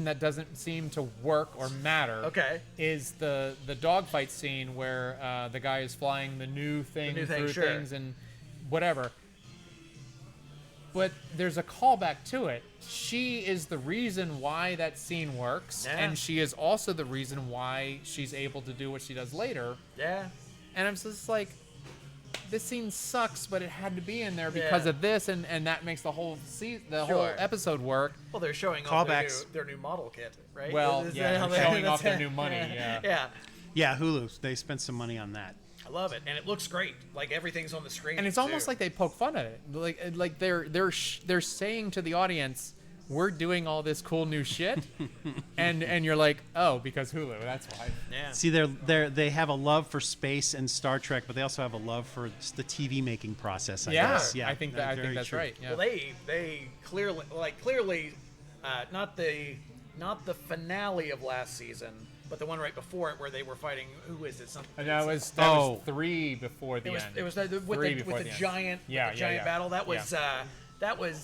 that doesn't seem to work or matter, Okay. is the dogfight scene where the guy is flying the new thing through sure. things and whatever. But there's a callback to it. She is the reason why that scene works, Yeah. and she is also the reason why she's able to do what she does later. Yeah. And I'm just like, this scene sucks, but it had to be in there because Yeah. of this, and that makes the whole whole Sure. episode work. Well, they're showing off Callbacks. their new model kit, right? Well, Is yeah, that how they're they- showing off their that's- new money, yeah. Yeah. Yeah, Hulu. They spent some money on that. I love it, and it looks great. Like everything's on the screen. And it's almost too. like they poke fun at it, like they're saying to the audience, "We're doing all this cool new shit," and you're like, "Oh, because Hulu, that's why." Yeah. See, they have a love for space and Star Trek, but they also have a love for just the TV making process. I guess. Yeah, I think very that's true. right. Yeah. Well, they clearly not the finale of last season, but the one right before it where they were fighting. Who is it? And that was Oh. 3 before the It was end. it was Three with before the the end. giant Yeah, with the giant yeah. battle. That was Yeah.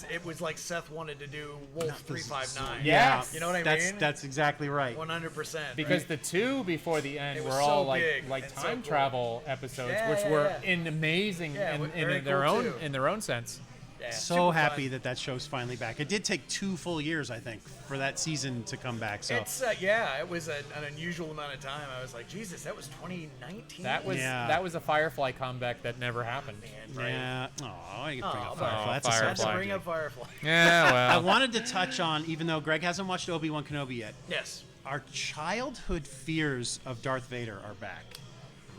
it was like Seth wanted to do Wolf 359. Yes. You know what I That's mean? that's exactly right. 100%. Because right? the 2 before the end It were was all so like big and so time cool. travel episodes, Yeah, which yeah, were yeah. amazing Yeah, in very their cool own too. in their own sense. Yeah, So super happy fun. that show's finally back. It did take 2 full years, I think, for that season to come back. So It's it was an unusual amount of time. I was like, Jesus, that was 2019. That was Yeah. that was a Firefly comeback that never happened. Man, right? yeah. Oh, I can bring up Oh, Firefly. That's a I sad had to Firefly. bring up Firefly. Yeah, I well. wanted to touch on, even though Greg hasn't watched Obi-Wan Kenobi yet, Yes. our childhood fears of Darth Vader are back.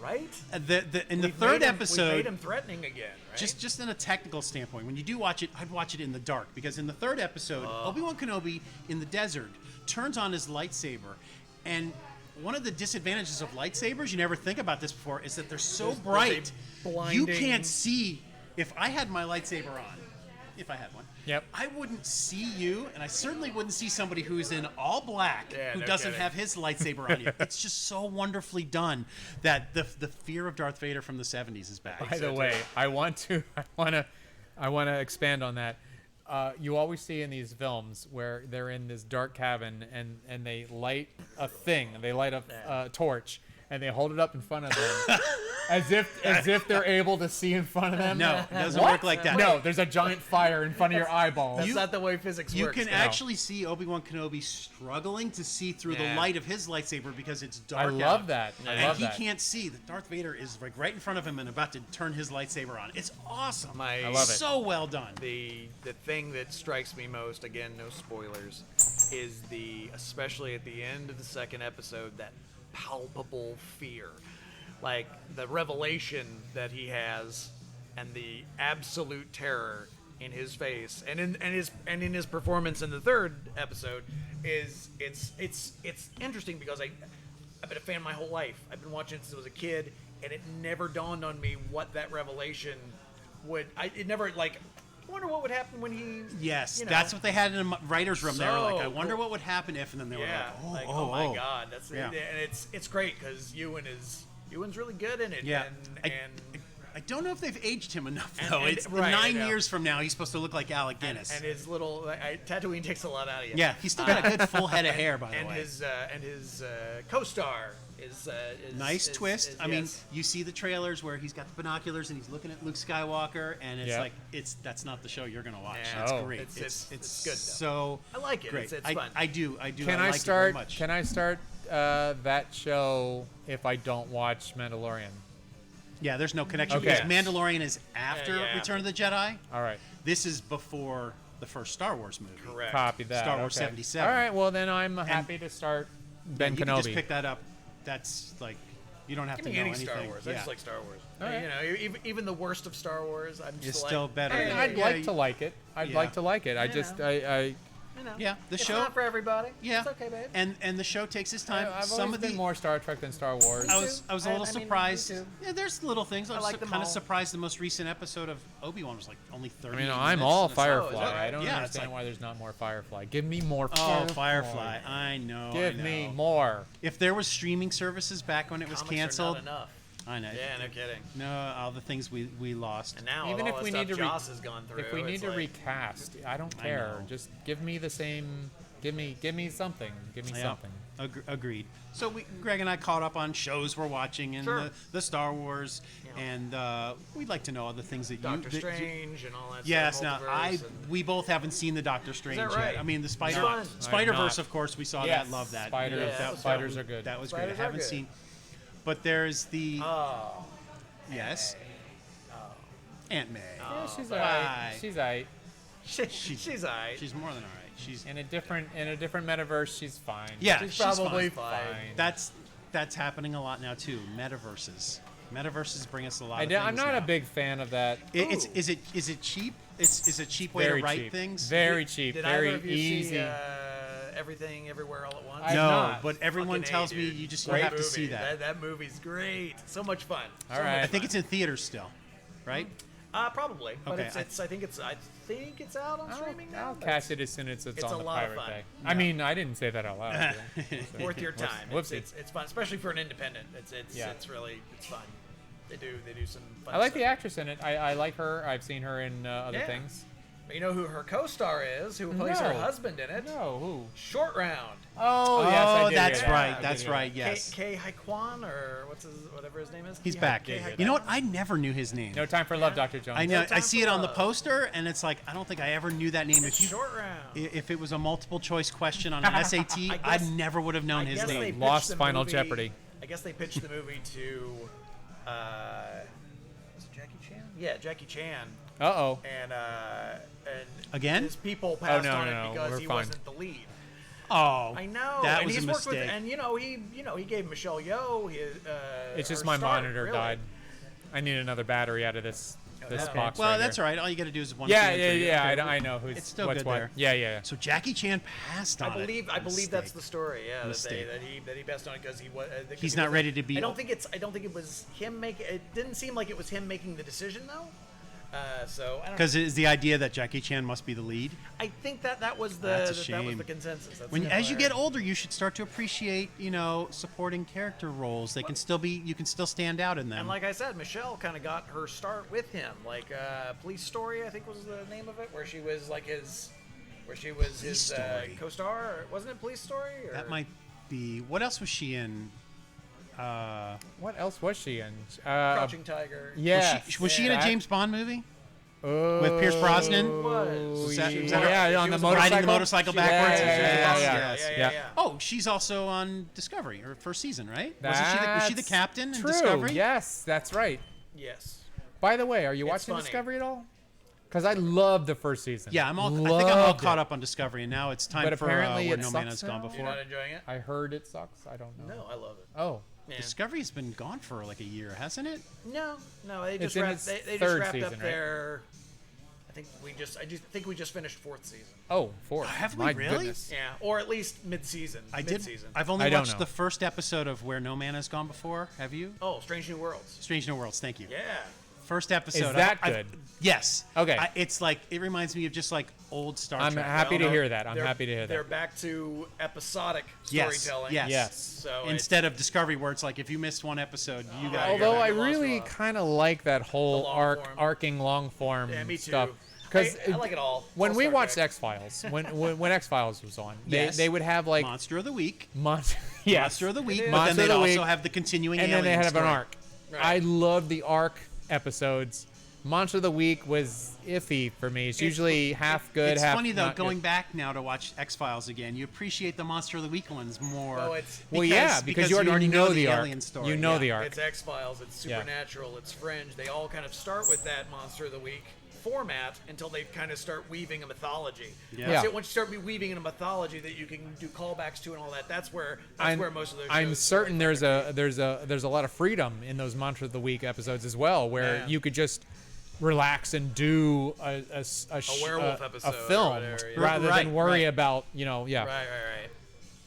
Right? In the We've third made him- episode, we made him threatening again. Right? just in a technical standpoint, when you do watch it, I'd watch it in the dark because in the third episode, Obi-Wan Kenobi in the desert turns on his lightsaber, and one of the disadvantages of lightsabers, you never think about this before, is that they're so There's a bright, you blinding- can't see. If I had my lightsaber on, if I had one, Yep. I wouldn't see you, and I certainly wouldn't see somebody who's in all black Yeah, who no doesn't kidding. have his lightsaber on you. It's just so wonderfully done that the fear of Darth Vader from the 70s is back. By the way, I want to expand on that. You always see in these films where they're in this dark cabin and they light a thing, they light a torch, and they hold it up in front of them, as if they're able to see in front of them. No, it doesn't What? work like that. No, there's a giant fire in front of your eyeball. That's not the way physics You works. can though. actually see Obi-Wan Kenobi struggling to see through the Yeah. light of his lightsaber because it's I dark love out. that. I And love he that. can't see that Darth Vader is like right in front of him and about to turn his lightsaber on. It's awesome. I love it. So well done. The thing that strikes me most, again, no spoilers, is especially at the end of the second episode, that palpable fear. Like the revelation that he has and the absolute terror in his face and in his performance in the third episode is it's interesting because I've been a fan my whole life. I've been watching it since I was a kid, and it never dawned on me what that revelation would. It never like wonder what would happen when he. Yes, you know, that's what they had in the writer's room. They were like, So I wonder cool. what would happen if, and then they Yeah, were like, oh my god, that's Yeah. and it's great because Ewan's really good in it. Yeah. and I don't know if they've aged him enough, And- though. and- It's right, I 9 know. years from now, he's supposed to look like Alec Guinness. and his little Tatooine takes a lot out of you. yeah, he's still got a good full head of hair, by the and way. his co-star is Nice twist. I mean, yes. you see the trailers where he's got the binoculars and he's looking at Luke Skywalker, and it's Yeah. like that's not the show you're gonna watch. Yeah. It's Oh. great. It's good, though. So I like it. great. It's I, fun. I do. Can I I like start? It very much. Can I start that show if I don't watch Mandalorian? Yeah, there's no connection Okay. because Mandalorian is after yeah. Return of the Jedi. All right, This is before the first Star Wars movie. Correct. copy that. Star Wars okay. 77. All right, well then I'm happy to start Ben you Kenobi. can just pick that up. That's like you don't have Give to me know any anything. Star Wars. I Yeah. just like Star Wars. All right. You know, even the worst of Star Wars, I'm just It's like, still better hey, than- I'd Yeah, like to like it. I'd yeah. like to like it. I You just know. I you know, Yeah, the it's show- not for everybody. Yeah, It's okay, babe. and the show takes its time. I've Some always of the been more Star Trek than Star Wars. I was a little I mean, me surprised. too. Yeah, there's little things. I was like them kind of all. surprised. The most recent episode of Obi-Wan was like only 30. I mean, minutes, I'm all and it's like, Firefly. that right? I don't Yeah, it's understand like- why there's not more Firefly. Give me more Oh, Firefly. Firefly! I know. Give I me know. more. If there was streaming services back when it was Comics canceled, Are not enough. I know. Yeah, no kidding. No, all the things we lost. And now Even all if the we stuff need to Joss has gone through, if we need it's to like, recast, I don't I care. know. Just give me the same. Give me something. Give me Yeah. something. Agreed. So Greg and I caught up on shows we're watching and Sure. the Star Wars, Yeah. and we'd like to know other things that Doctor you. that you- Strange and all that Yes, stuff. now multiverse and- we both haven't seen the Doctor Strange right? yet. I mean, the fun. Spider Verse, not. of course, we saw Yes, that. Love that. Spiders. Yeah, that was spiders fun. are good. That was Spiders great. I are haven't good. seen, but there's the Oh, yes, Aunt May. Yeah, she's Why? alright. She's alright. she's alright. She's more than all right. She's In a different metaverse, she's fine. Yeah, she's she's probably fine. fine. that's happening a lot now too. Metaverses bring us a lot. of I'm things not now. a big fan of that. Is it cheap? Is a cheap way Very to write cheap. things? Very cheap. Did Very either of you easy. see Everything Everywhere All at Once? I've no, not. but everyone Fucking A, tells me dude. you just Great have to movie. see that. That movie's great. So much fun. All So right. much I think fun. it's in theaters still, right? Probably, but Okay, I think it's out on streaming now. I'll catch it as soon as it's It's on a the lot of Pirate fun. Bay. I mean, I didn't say that out loud. Worth your time. Whoopsie. It's fun, especially for an independent. Yeah. It's fun. They do some fun I like stuff. the actress in it. I like her. I've seen her in other Yeah. things. But you know who her co-star is? Who plays her No. husband in it? No, who? Short Round. Oh, yes, I did that's hear that. right. I That's did hear right. that. Yes, Kei Kwan or whatever his name is. he's Kei- back. Kei You know what? Kwan? I never knew his name. No Time for Love, Dr. Jones. I know. No Time I see for it on the Love. poster, and it's like I don't think I ever knew that name. It's Short Round. If it was a multiple choice question on an SAT, I, guess- never would have known I his guess they name. pitched Lost the Final movie- Jeopardy. I guess they pitched the movie to, was it Jackie Chan? Yeah, Jackie Chan, Uh-oh. and Again? his people passed no, on no, it because we're he fine. wasn't the lead. Oh, I know. That and was he's a worked mistake. with, and he gave Michelle Yeoh his. It's just her my start, monitor really. died. I need another battery out of this no. box well, right that's here. all right. All you got to do is one. Yeah, two, yeah, three. yeah. Okay. I know who's It's still what's good what. there. Yeah, yeah. So Jackie Chan passed on I it. believe Mistake. that's the story. Yeah, Mistake. that he passed on it because he was. He's not ready to be- I don't think it was him making. It didn't seem like it was him making the decision though. So I don't. Because it's the idea that Jackie Chan must be the lead. I think that was the That's a that was shame. the consensus. That's When what as you I get heard. older, you should start to appreciate, supporting character roles. They can still be. You can still stand out in them. And like I said, Michelle kind of got her start with him. Like Police Story, I think was the name of it, where she was like his Story. co-star. Or, wasn't it Police Story? Or? that might be. What else was she in? What else was she in? Crouching Tiger. Yeah. Was she in a that- James Bond movie? Oh, with Pierce Brosnan? Was that- she was was- that her- yeah, she on the was motorcycle. Riding the motorcycle She- backwards. Yeah, yeah, Yes, yeah. yeah. Oh, she's also on Discovery, her first season, right? Was she the That's captain in true. Discovery? Yes, that's right. Yes. By the way, are you It's watching funny. Discovery at all? Because I loved the first season. Yeah, I think I'm all Loved caught it. up on Discovery, and now it's time But for apparently Where it No Man sucks Has Gone now? You're Before. not enjoying it? I heard it sucks. I don't know. No, I love it. Oh, Yeah. Discovery's been gone for like a year, hasn't it? No, they It's just in wrapped. its They just third wrapped season, up right? their. I think we just finished fourth season. oh, four. Have we My really? Goodness. Yeah, or at least mid-season. I did. Mid-season. I've only I don't watched know. the first episode of Where No Man Has Gone Before. Have you? Oh, Strange New Worlds. Strange New Worlds. Thank you. Yeah. first episode. Is that I've- good? Yes. Okay. It's like it reminds me of just like old Star I'm Trek. happy to Well, hear that. I'm they're- happy to hear They're that. back to episodic Yes, storytelling. yes. Yes. So it's- Instead of Discovery, where it's like if you missed one episode, you got. Although I You lost really Rob. kind of like that whole The long form. arcing long form Yeah, me too. stuff. Because I like it all. when All we Star watched Trek. X Files, when X Files was on, Yes. they would have like Monster of the Week. yes, Monster of the Week. is. But Monster then of they'd the also Week. have the continuing and then alien they had story. an arc. Right. I loved the arc episodes. Monster of the Week was iffy for me. It's usually half good, It's half funny though, not going good. back now to watch X Files again, you appreciate the Monster of the Week ones more. Oh, it's- Well, yeah, because you already know the arc. alien story. You know yeah. the arc. It's X Files, it's Yeah. Supernatural, it's Fringe. They all kind of start with that Monster of the Week format until they kind of start weaving a mythology. Yeah. Once you start weaving in a mythology that you can do callbacks to and all that, that's where most of those. I'm shows certain really there's a lot of freedom in those Monster of the Week episodes as well, where Yeah. you could just relax and do a werewolf episode or film whatever, yeah. rather Right, than worry right. about Right.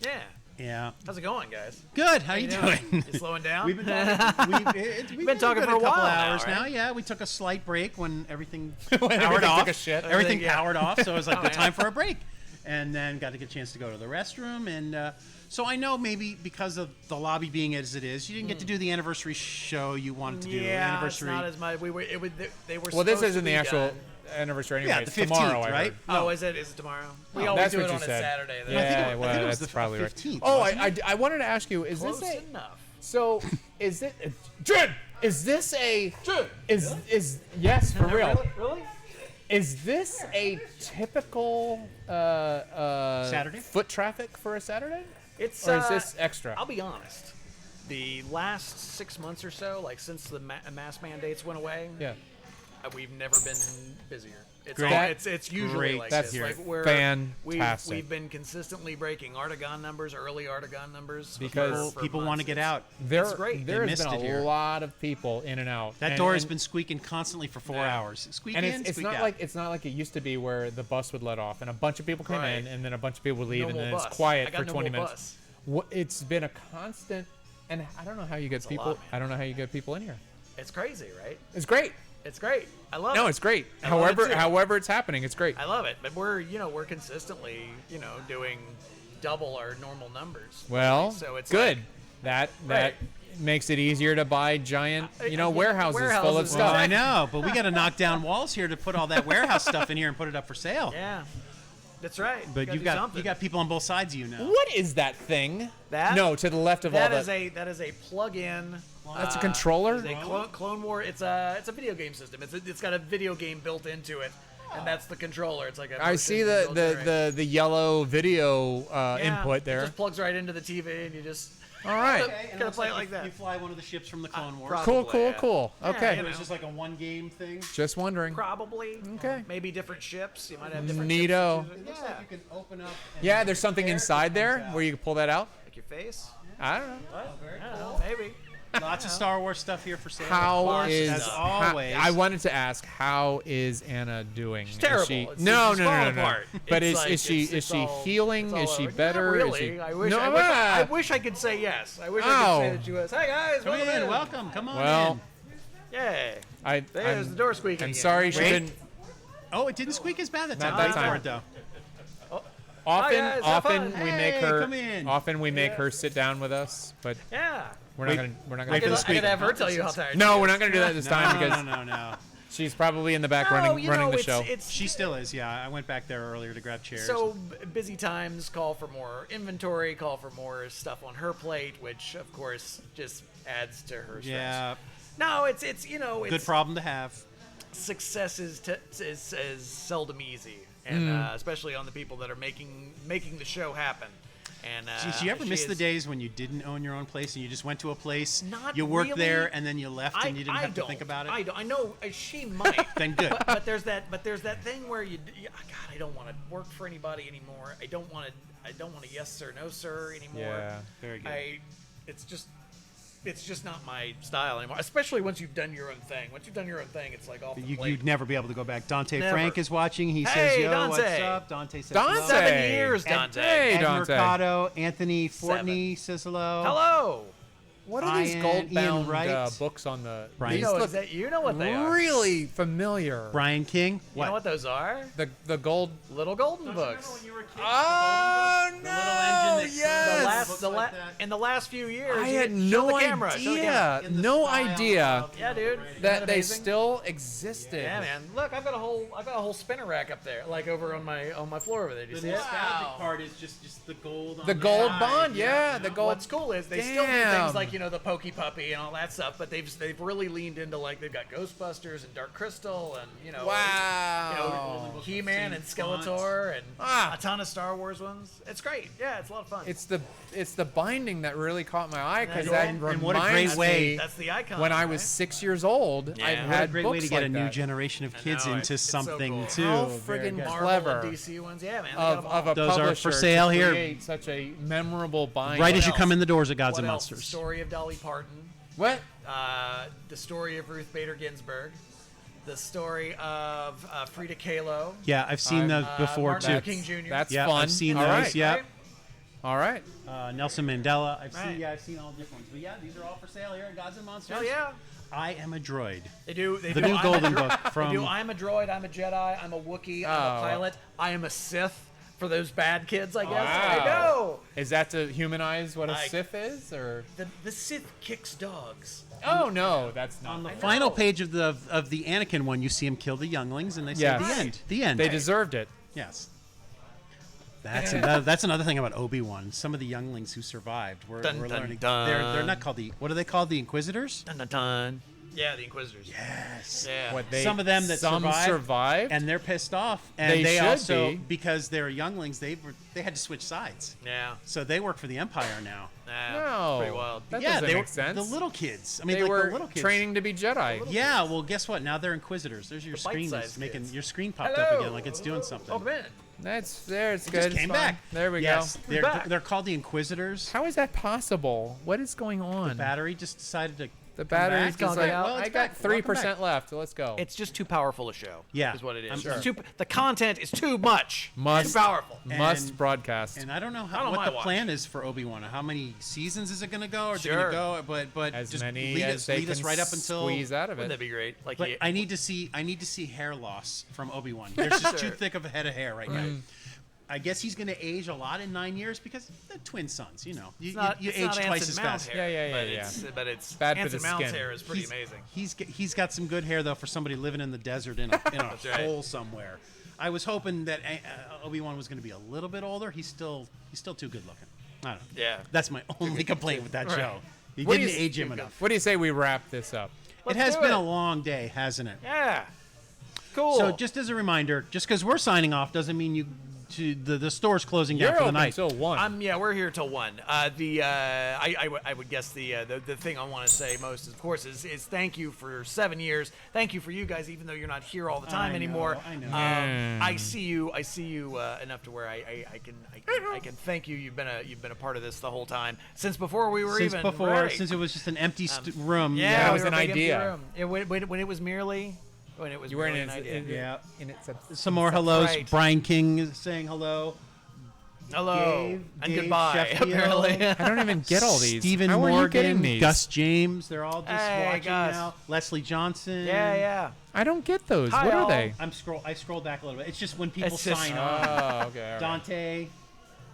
Yeah. Yeah. How's it going, guys? Good. How you doing? You slowing down? We've been talking. We've been talking good for a couple while now, hours right? Yeah, we took a slight break when everything When powered everything off. took a shit. Everything Yeah. powered off, so it was like good yeah. time for a break. And then got to get a chance to go to the restroom, and so I know maybe because of the lobby being as it is, you didn't get to do the anniversary show you wanted to do. Yeah, Anniversary. it's not as much. They were. Well, this supposed isn't to the be actual done. anniversary anyway. Yeah, the It's 15th, tomorrow, I right? heard. Oh, is it? Is it tomorrow? We Oh, always That's do what it you on a said. Saturday. Then. I think Yeah, it well, was that's the probably right. 15th. Oh, wasn't it? I wanted to ask you, is Close this a enough. so? Is it Jen? Is this a is yes for real? Really? Is this a typical Saturday? foot traffic for a Saturday? It's. Or is this extra? I'll be honest. The last 6 months or so, like since the mask mandates went away, Yeah. we've never been busier. It's Great. it's usually Great. like That's this. Like fantastic. We've been consistently breaking Artagon numbers, early Artagon numbers. Because for People want months. to get out. There, great. there They has missed been it a here. lot of people in and out. That And- door has and- been squeaking constantly for 4 Yeah. hours. Squeak and in, it's squeak not out. like it's not like it used to be where the bus would let off and a bunch of people came Right. in and then a bunch of people would leave No and more then bus. it's quiet I got for no 20 more minutes. bus. It's been a constant, and I don't know how you get a people. lot, man. I don't know how you get people in here. It's crazy, right? It's great. It's great. I love it. No, it's great. I love it too. However it's happening, it's great. I love it, but we're consistently doing double our normal numbers. Well, so it's good. like- that Right. makes it easier to buy giant, yeah, warehouses full of warehouses, Well, stuff. I know, but we got to knock down walls here to put all that warehouse stuff in here and put it up for sale. yeah, that's right. But Gotta you do got something. you got people on both sides of you now. What is that thing? That? No, to the left of all that that. is a plug-in. That's a controller? It's a Clone War. It's a video game system. It's got a video game built into it, and that's the controller. It's like a. I see motion the control. the yellow video Yeah, input It there. just plugs right into the TV, and you just. All right. Okay, and Gotta it looks play it like like that. You fly one of the ships from the Clone Wars. probably. Cool, cool, yeah. cool. Yeah, Okay. you It know. was just like a one game thing. Just wondering. Probably. Okay. Maybe different ships. You might have different. Neato. Ships to choose. It looks Yeah. like you can open up. And Yeah, there's something inside there comes out. where you can pull that out. Like your face. I don't know. What? very I don't know. Maybe. Lots of Star Wars stuff here for sale. How of course, is as how- always? I wanted to ask, how is Anna doing? Is terrible. she- It's- no, it's no, no, no, falling no. apart. But It's is like- is she it's- is it's she all- healing? it's Is all she over. better? Not Is she? really. I wish. No, I wish I could say yes. I wish I Oh. could say that she was. Hey guys, Come welcome in, welcome, come on Well, in. Yay. I There's the door squeaking. I'm again. sorry she Wait. didn't. Oh, it didn't squeak as bad that Not time. that Wait time. for it though. Often, guys, have often fun. we Hey, make her. come in. Often we make Yeah. her sit down with us, but Yeah. we're Wait- not gonna. We're not wait gonna. for do the that. I could squeak. have her tell you how tired. No, she we're is. not gonna do that this time because No. she's probably in the back No, running the it's, show. It's She still is. Yeah, I went back there earlier to grab chairs. so busy times call for more inventory, call for more stuff on her plate, which of course just adds to her stress. yeah, No, it's good problem to have. success is seldom easy, and especially on the people that are making the show happen. And Did you ever she miss the is- days when you didn't own your own place and you just went to a place, Not you worked really. there, and then you left and you didn't have to don't. think about it? I don't. I know she might. Then good. But there's that thing where God, I don't want to work for anybody anymore. I don't want to yes sir, no sir anymore. Yeah. Very good. It's just not my style anymore. Especially once you've done your own thing. Once you've done your own thing, it's like off the plate. You'd never be able to go back. Dante Never. Frank is watching. He Hey, says, "Yo, Dante. what's up?" Dante says, Dante. hello. 7 years, Ed- Dante. Hey, Ed Dante. Mercado, Anthony Fortney says hello. Hello. What are these Ian gold-bound Wright. books on the? Brian- These You know, look you know what they are. really familiar. Brian King. You know what those are? The gold. Little golden books. When you were a kid, Oh the no! little engine that Yes. In the last few years, I you- had show no the camera, show the camera. idea. In the No style idea of- Yeah, dude. that Isn't they amazing? still existed. Yeah, man. Look, I've got a whole spinner rack up there, like over on my floor over there. Do you The see it? nostalgic part is just the gold. On The gold side, bond, yeah, the gold. What's cool is they still do Damn. things like the Pokey Puppy and all that stuff, but they've really leaned into like they've got Ghostbusters and Dark Crystal and Wow. He-Man and Same font. Skeletor and Ah. a ton of Star Wars ones. It's great. Yeah, it's a lot of fun. It's the binding that really caught my eye because Yeah, that and reminds what a great way- me That's the icon. when I was right? 6 years old. Yeah. I've What a What a had great books way to get like a new that. generation of kids know, into it's so something cool. too. How Very friggin' good. Marvel clever. and DC ones. Yeah, man. They got of 'em a all. Those are publisher for sale to here. create such a memorable bind. Right as you else? come in the doors of Gods What and else? The Monsters. story of Dolly Parton. What? The story of Ruth Bader Ginsburg. The story of Frida Kahlo. Yeah, I've seen those before Martin too. Luther King Jr. That's Yeah, fun. I've seen All those. right. Yeah. Right? All right. Nelson Mandela. I've Right. seen. Yeah, I've seen all different ones. But yeah, these are all for sale here at Gods and Monsters. Oh yeah. I am a droid. They do. The new golden book from. They do. I'm a droid. I'm a Jedi. I'm a Wookiee. I'm Oh. a pilot. I am a Sith. For those bad kids, I guess. Wow. I know. Is that to humanize what a Like- Sith is, or? The Sith kicks dogs. Oh no, that's not. On the I know. final page of the Anakin one, you see him kill the younglings, and they say Yes. the end. The end. They deserved it. Yes. That's another thing about Obi-Wan. Some of the younglings who survived were Dun, we're dun, learning. dun. They're not called the. What are they called? The Inquisitors. Dun dun dun. Yeah, the Inquisitors. Yes. Yeah. What they? Some of them that some survived, and they're pissed off, and They they should also be. because they're younglings, they had to switch sides. Yeah. So they work for the Empire now. Yeah. No, Pretty wild. that yeah, doesn't they make were sense. the little kids. I mean, they like were the little kids training to be Jedi. Yeah, well, guess what? Now they're Inquisitors. There's your The screen bite-sized is making kids. your screen popped up Hello. again, like it's doing something. Oh, man. That's there. It's It good. just it's came fine. back. There we yes, go. back. they're called the Inquisitors. How is that possible? What is going on? The battery just decided to. The come battery's back. just It's like, back. Well, I it's got back. 3% left. So let's go. It's just too powerful a show. Yeah. Is what it is. I'm It's sure. the content is too much. Must- Too powerful. Must And- broadcast. And I don't know I don't what mind the watch. plan is for Obi-Wan. How many seasons is it going to go? Or is it Sure. going to go? But as just many lead as us, they lead can us right up until. squeeze out of Wouldn't that it. be great? Like, But he- I need to see hair loss from Obi-Wan. There's just too Sure. thick of a head of hair right now. I guess he's going to age a lot in 9 years because they're twin sons. You know, you it's age not twice Anson as Mount fast. hair, Yeah, but yeah. It's Bad for Anson the Mount's skin. hair is pretty amazing. He's got some good hair though for somebody living in the desert in a That's right. hole somewhere. I was hoping that Obi-Wan was going to be a little bit older. He's still too good looking. I don't know. Yeah. That's my only complaint with that Right. show. You What do didn't you- age him enough. What do you say we wrap this up? Let's It has do been it. a long day, hasn't it? Yeah. Cool. So just as a reminder, just because we're signing off doesn't mean the store's closing down You're for the open night. until 1. Yeah, we're here till 1. I would guess the thing I want to say most, of course, is thank you for 7 years. Thank you for you guys, even though you're not here all the time I anymore. know. I see you enough to where I can thank you. You've been a part of this the whole time since before we were since even before, right. since it was just an empty room. Yeah, That we was were an a big empty idea. room. When it was merely You were in an it. idea. Yeah. In its Some more hellos. right. Brian King is saying hello. Hello Dave- and Dave goodbye. Sheffield. Apparently. I don't even get all these. Stephen How Morgan, are you getting these? Gus James, they're all just Hey, watching Gus. now. Leslie Johnson. yeah. I don't get those. Hi, what are all. they? I scrolled back a little bit. It's just when people It's just- sign on. Oh, okay. all right. Dante,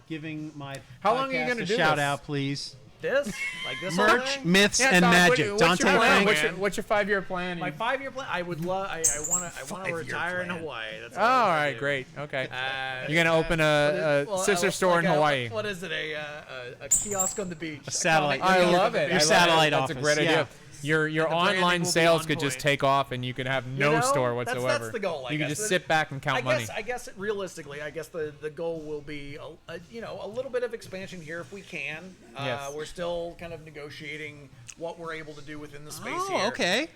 giving my How long are you podcast gonna a do shout this? out, please. This like this whole Merch, thing? myths, Yeah, and Tom, magic. what's your Dante plan? Frank. What's your 5-year plan? My 5-year plan. I would love. I want to 5-year retire in plan. Hawaii. That's Oh, what I all wanna right, do. great. Okay. You're You're gonna open a sister store in Hawaii. What is it? A kiosk on the beach. A satellite. I Your- love it. your I love satellite it. That's office, a great yeah. idea. Your the branding online will be sales on could just point. take off, and you could have no know, store that's whatsoever. the goal, I You can guess. just sit back and count money. I guess realistically, I guess the goal will be a little bit of expansion here if we can. Yes. We're still kind of negotiating what we're able to do within the space Oh, here. okay.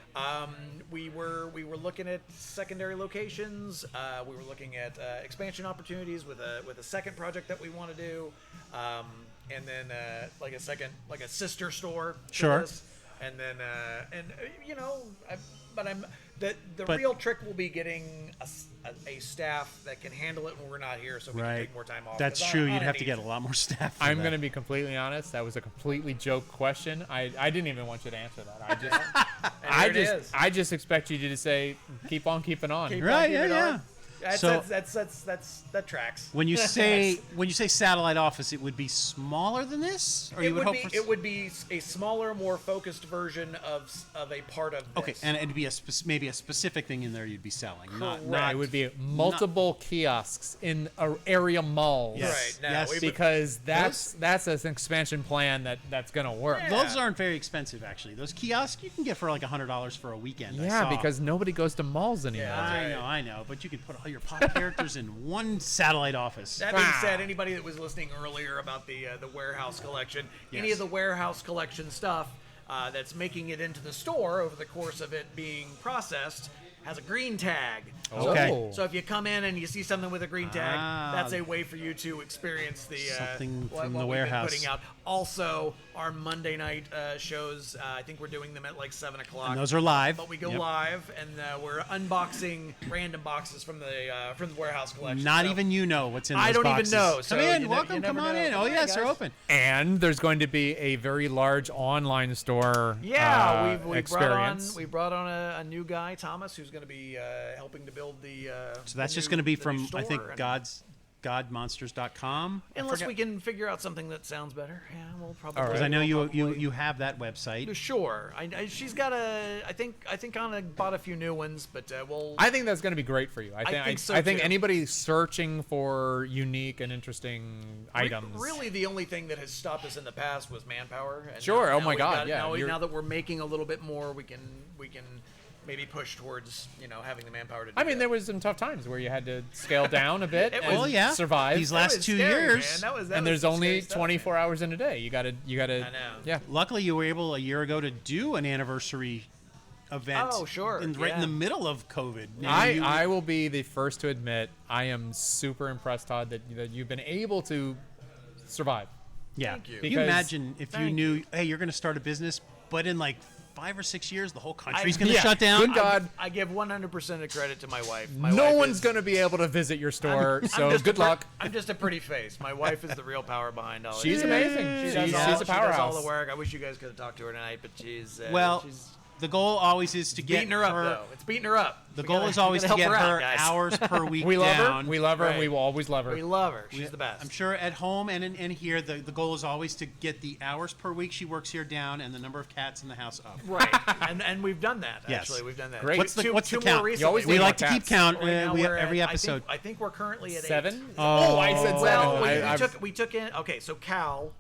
We were looking at secondary locations. We were looking at expansion opportunities with a second project that we want to do, and then like a sister store. to Sure. this. And then but the But- real trick will be getting a staff that can handle it when we're not here, so we can Right. take more time off. That's 'Cause true. on You'd a have to get a need- lot more staff. For I'm that. going to be completely honest. That was a completely joke question. I didn't even want you to answer that. And here it is. I just expect you to say, keep on keeping on. Keep Right, on keeping yeah, on. yeah. That's, So- that tracks. When you say satellite office, it would be smaller than this, or It you would would hope be for it would be a smaller, more focused version of a part of this. Okay, and it'd be maybe a specific thing in there you'd be selling, not Correct. It would be multiple kiosks in area malls. Yes. Right, now, yes. we- Because that's an expansion plan that's going to work. Yeah. Those aren't very expensive, actually. Those kiosks you can get for like $100 for a weekend. I Yeah, saw. because nobody goes to malls anymore. Yeah. I know, but you can put all your pop characters in one satellite office. That being said, anybody that was listening earlier about the warehouse collection, any Yes. of the warehouse collection stuff that's making it into the store over the course of it being processed has a green tag. Okay. Oh. So if you come in and you see something with a green tag, Ah. that's a way for you to experience the Something what from we've the been warehouse. putting out. Also, our Monday night shows. I think we're doing them at like 7:00. And those are live. But we go Yep. live, and we're unboxing random boxes from the warehouse collection. Not So- even you know what's in those I don't even boxes. know, so Come in, you welcome, never come on know. in. Come Oh, on, yes, they're guys. open. And there's going to be a very large online store Yeah, we experience. brought on a new guy, Thomas, who's going to be helping to build the. So that's the just new- going to be the new from, I think, store, and godmonsters.com. Unless we can figure out something that sounds better, yeah, we'll probably. All right. Because I know we'll you probably- have that website. Sure, she's got a. I think Anna bought a few new ones, but we'll. I think that's going to be great for you. think so, I think too. anybody searching for unique and interesting items. Really, the only thing that has stopped us in the past was manpower. And Sure, oh my we've God, yeah, you're- Now that we're making a little bit more, we can maybe push towards having the manpower to. Do I mean, that. there was some tough times where you had to scale down a bit It and was- yeah. survive. These That last was 2 scary, years. man. That was and there's some only scary stuff, 24 man. hours in a day. You gotta. I know. Yeah. Luckily, you were able a year ago to do an anniversary event. Oh, sure, Right in yeah. the middle of COVID. And I will be the first to admit I am super impressed, Todd, that you've been able to survive. yeah. Thank you. Can you Because- imagine if you Thank knew, hey, you're going to start a business, but in like 5 or 6 years, the whole country's I- going to yeah, shut down? good God. I give 100% of credit to my wife. My No wife one's is- going to be able to visit your store, so just good luck. I'm just a pretty face. My wife is the real power behind all of She's it. amazing. She She's, does all, she's a she does all powerhouse. the work. I wish you guys could have talked to her tonight, but she's Well, she's the goal always is to get beating her up though. It's beating her up. The We goal gotta- is we always to gotta get help her out, guys. hours per week We love down. her. We love her, and we Right. will always love her. We love her. She's the best. I'm sure at home and in here, the goal is always to get the hours per week she works here down and the number of cats in the house up. Right, and we've done that. Yes. Actually, we've done that. Great. What's the Two count? more You recently. always We need like more to keep cats. count Right now we're every at- episode. I think we're currently at 7? 8. Oh, I said 7. Well, I- we took in. Okay, so Cal,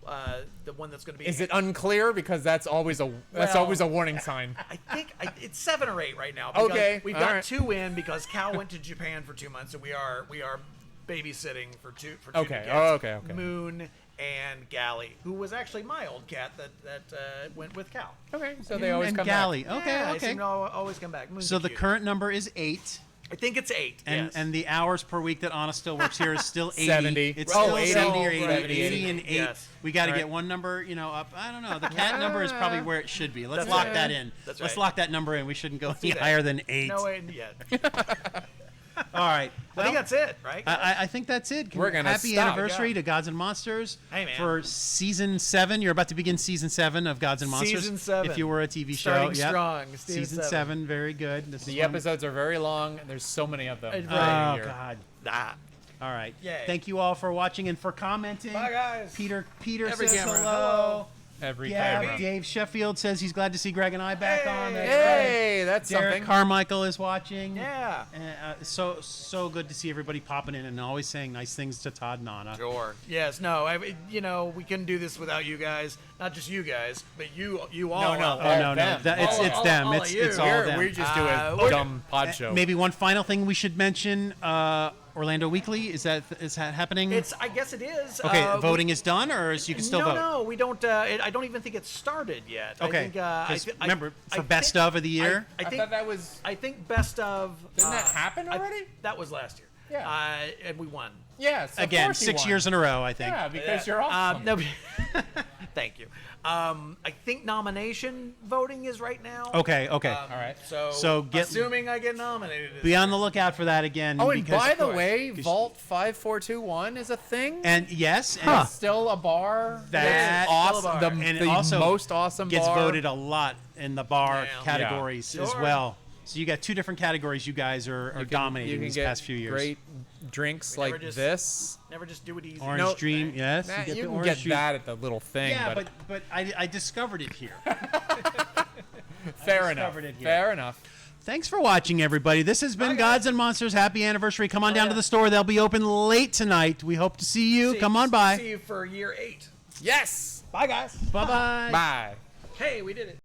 the one that's going to be. Is it unclear? Because that's always a Well- always a warning sign. I think it's 7 or 8 right now. Because Okay, we've all got right. 2 in because Cal went to Japan for 2 months, and we are babysitting for two. Okay, new oh, cats, okay. Moon and Gally, who was actually my old cat that went with Cal. Okay, so they always and come Galley. back. Okay, Yeah, they okay. seem to always come back. Moon's So the cute. current number is 8. I think it's 8. And yes. and the hours per week that Anna still works here is still 80. 70. It's Oh, still 80. 70 or 80. Right, 80 and 8. yes. We got to Right. get one number, up. I don't know. The cat number is probably where it should be. Let's That's lock right. that in. That's Let's right. lock that number in. We shouldn't go any that. higher than 8. No way yet. All right. I think that's it, right? I think that's it. We're gonna Happy stop. anniversary to Gods and Monsters. Hey, man. For season 7. You're about to begin season 7 of Gods and Monsters. Season 7. If you were a TV show. Starting Yep. strong. Season 7. Very good. This is The one- episodes are very long. And there's so many of them. Right. Oh, Here. God. Ah. All right. Yay. Thank you all for watching and for commenting. Bye, guys. Peter Every says camera. hello. Every Yeah, camera. Dave Sheffield says he's glad to see Greg and I back on. That's Hey, that's right. Derek something. Carmichael is watching. Yeah. So good to see everybody popping in and always saying nice things to Todd and Anna. Sure. Yes. No. We couldn't do this without you guys. Not just you guys, but you all. No, out no. there. Oh no, no, them. it's All- them. all It's of you. it's all them. We just do a we're- dumb pod show. Maybe one final thing we should mention. Orlando Weekly is that happening? I guess it is. Okay, voting is done, or is you can still no, vote? No, we don't. I don't even think it's started yet. Okay. I think, 'Cause I remember, I for best think- of the year? I I think thought that was. I think best of. Didn't that happen already? That was last year. Yeah. And we won. Yes. of Again, course he 6 won. years in a row, I think. Yeah, because you're awesome. No, Thank you. I think nomination voting is right now. Okay. All right. So get- assuming I get nominated. Be on the lookout for that again. Oh, and because- by the course. way, Vault 5421 is a thing. and yes, and It's still a bar. That- It's awesome. Still a The, bar. And it the also most awesome gets bar. voted a lot in the bar Yeah. categories as Sure. well. So you got two different categories you guys are You can- dominating you can these get past few years. Great drinks We never like just- this. Never just do it easy. Orange No, Dream, yes. Nah, you get you the can Orange get Dream. that at the little thing. Yeah, but but I discovered it here. fair enough. discovered it here. Fair enough. Thanks for watching, everybody. This has been Gods and Monsters. Happy anniversary. Come on down to the store. They'll be open late tonight. We hope to see you. Come on by. See you for year 8. Yes. Bye, guys. Bye-bye. Bye. Hey, we did it.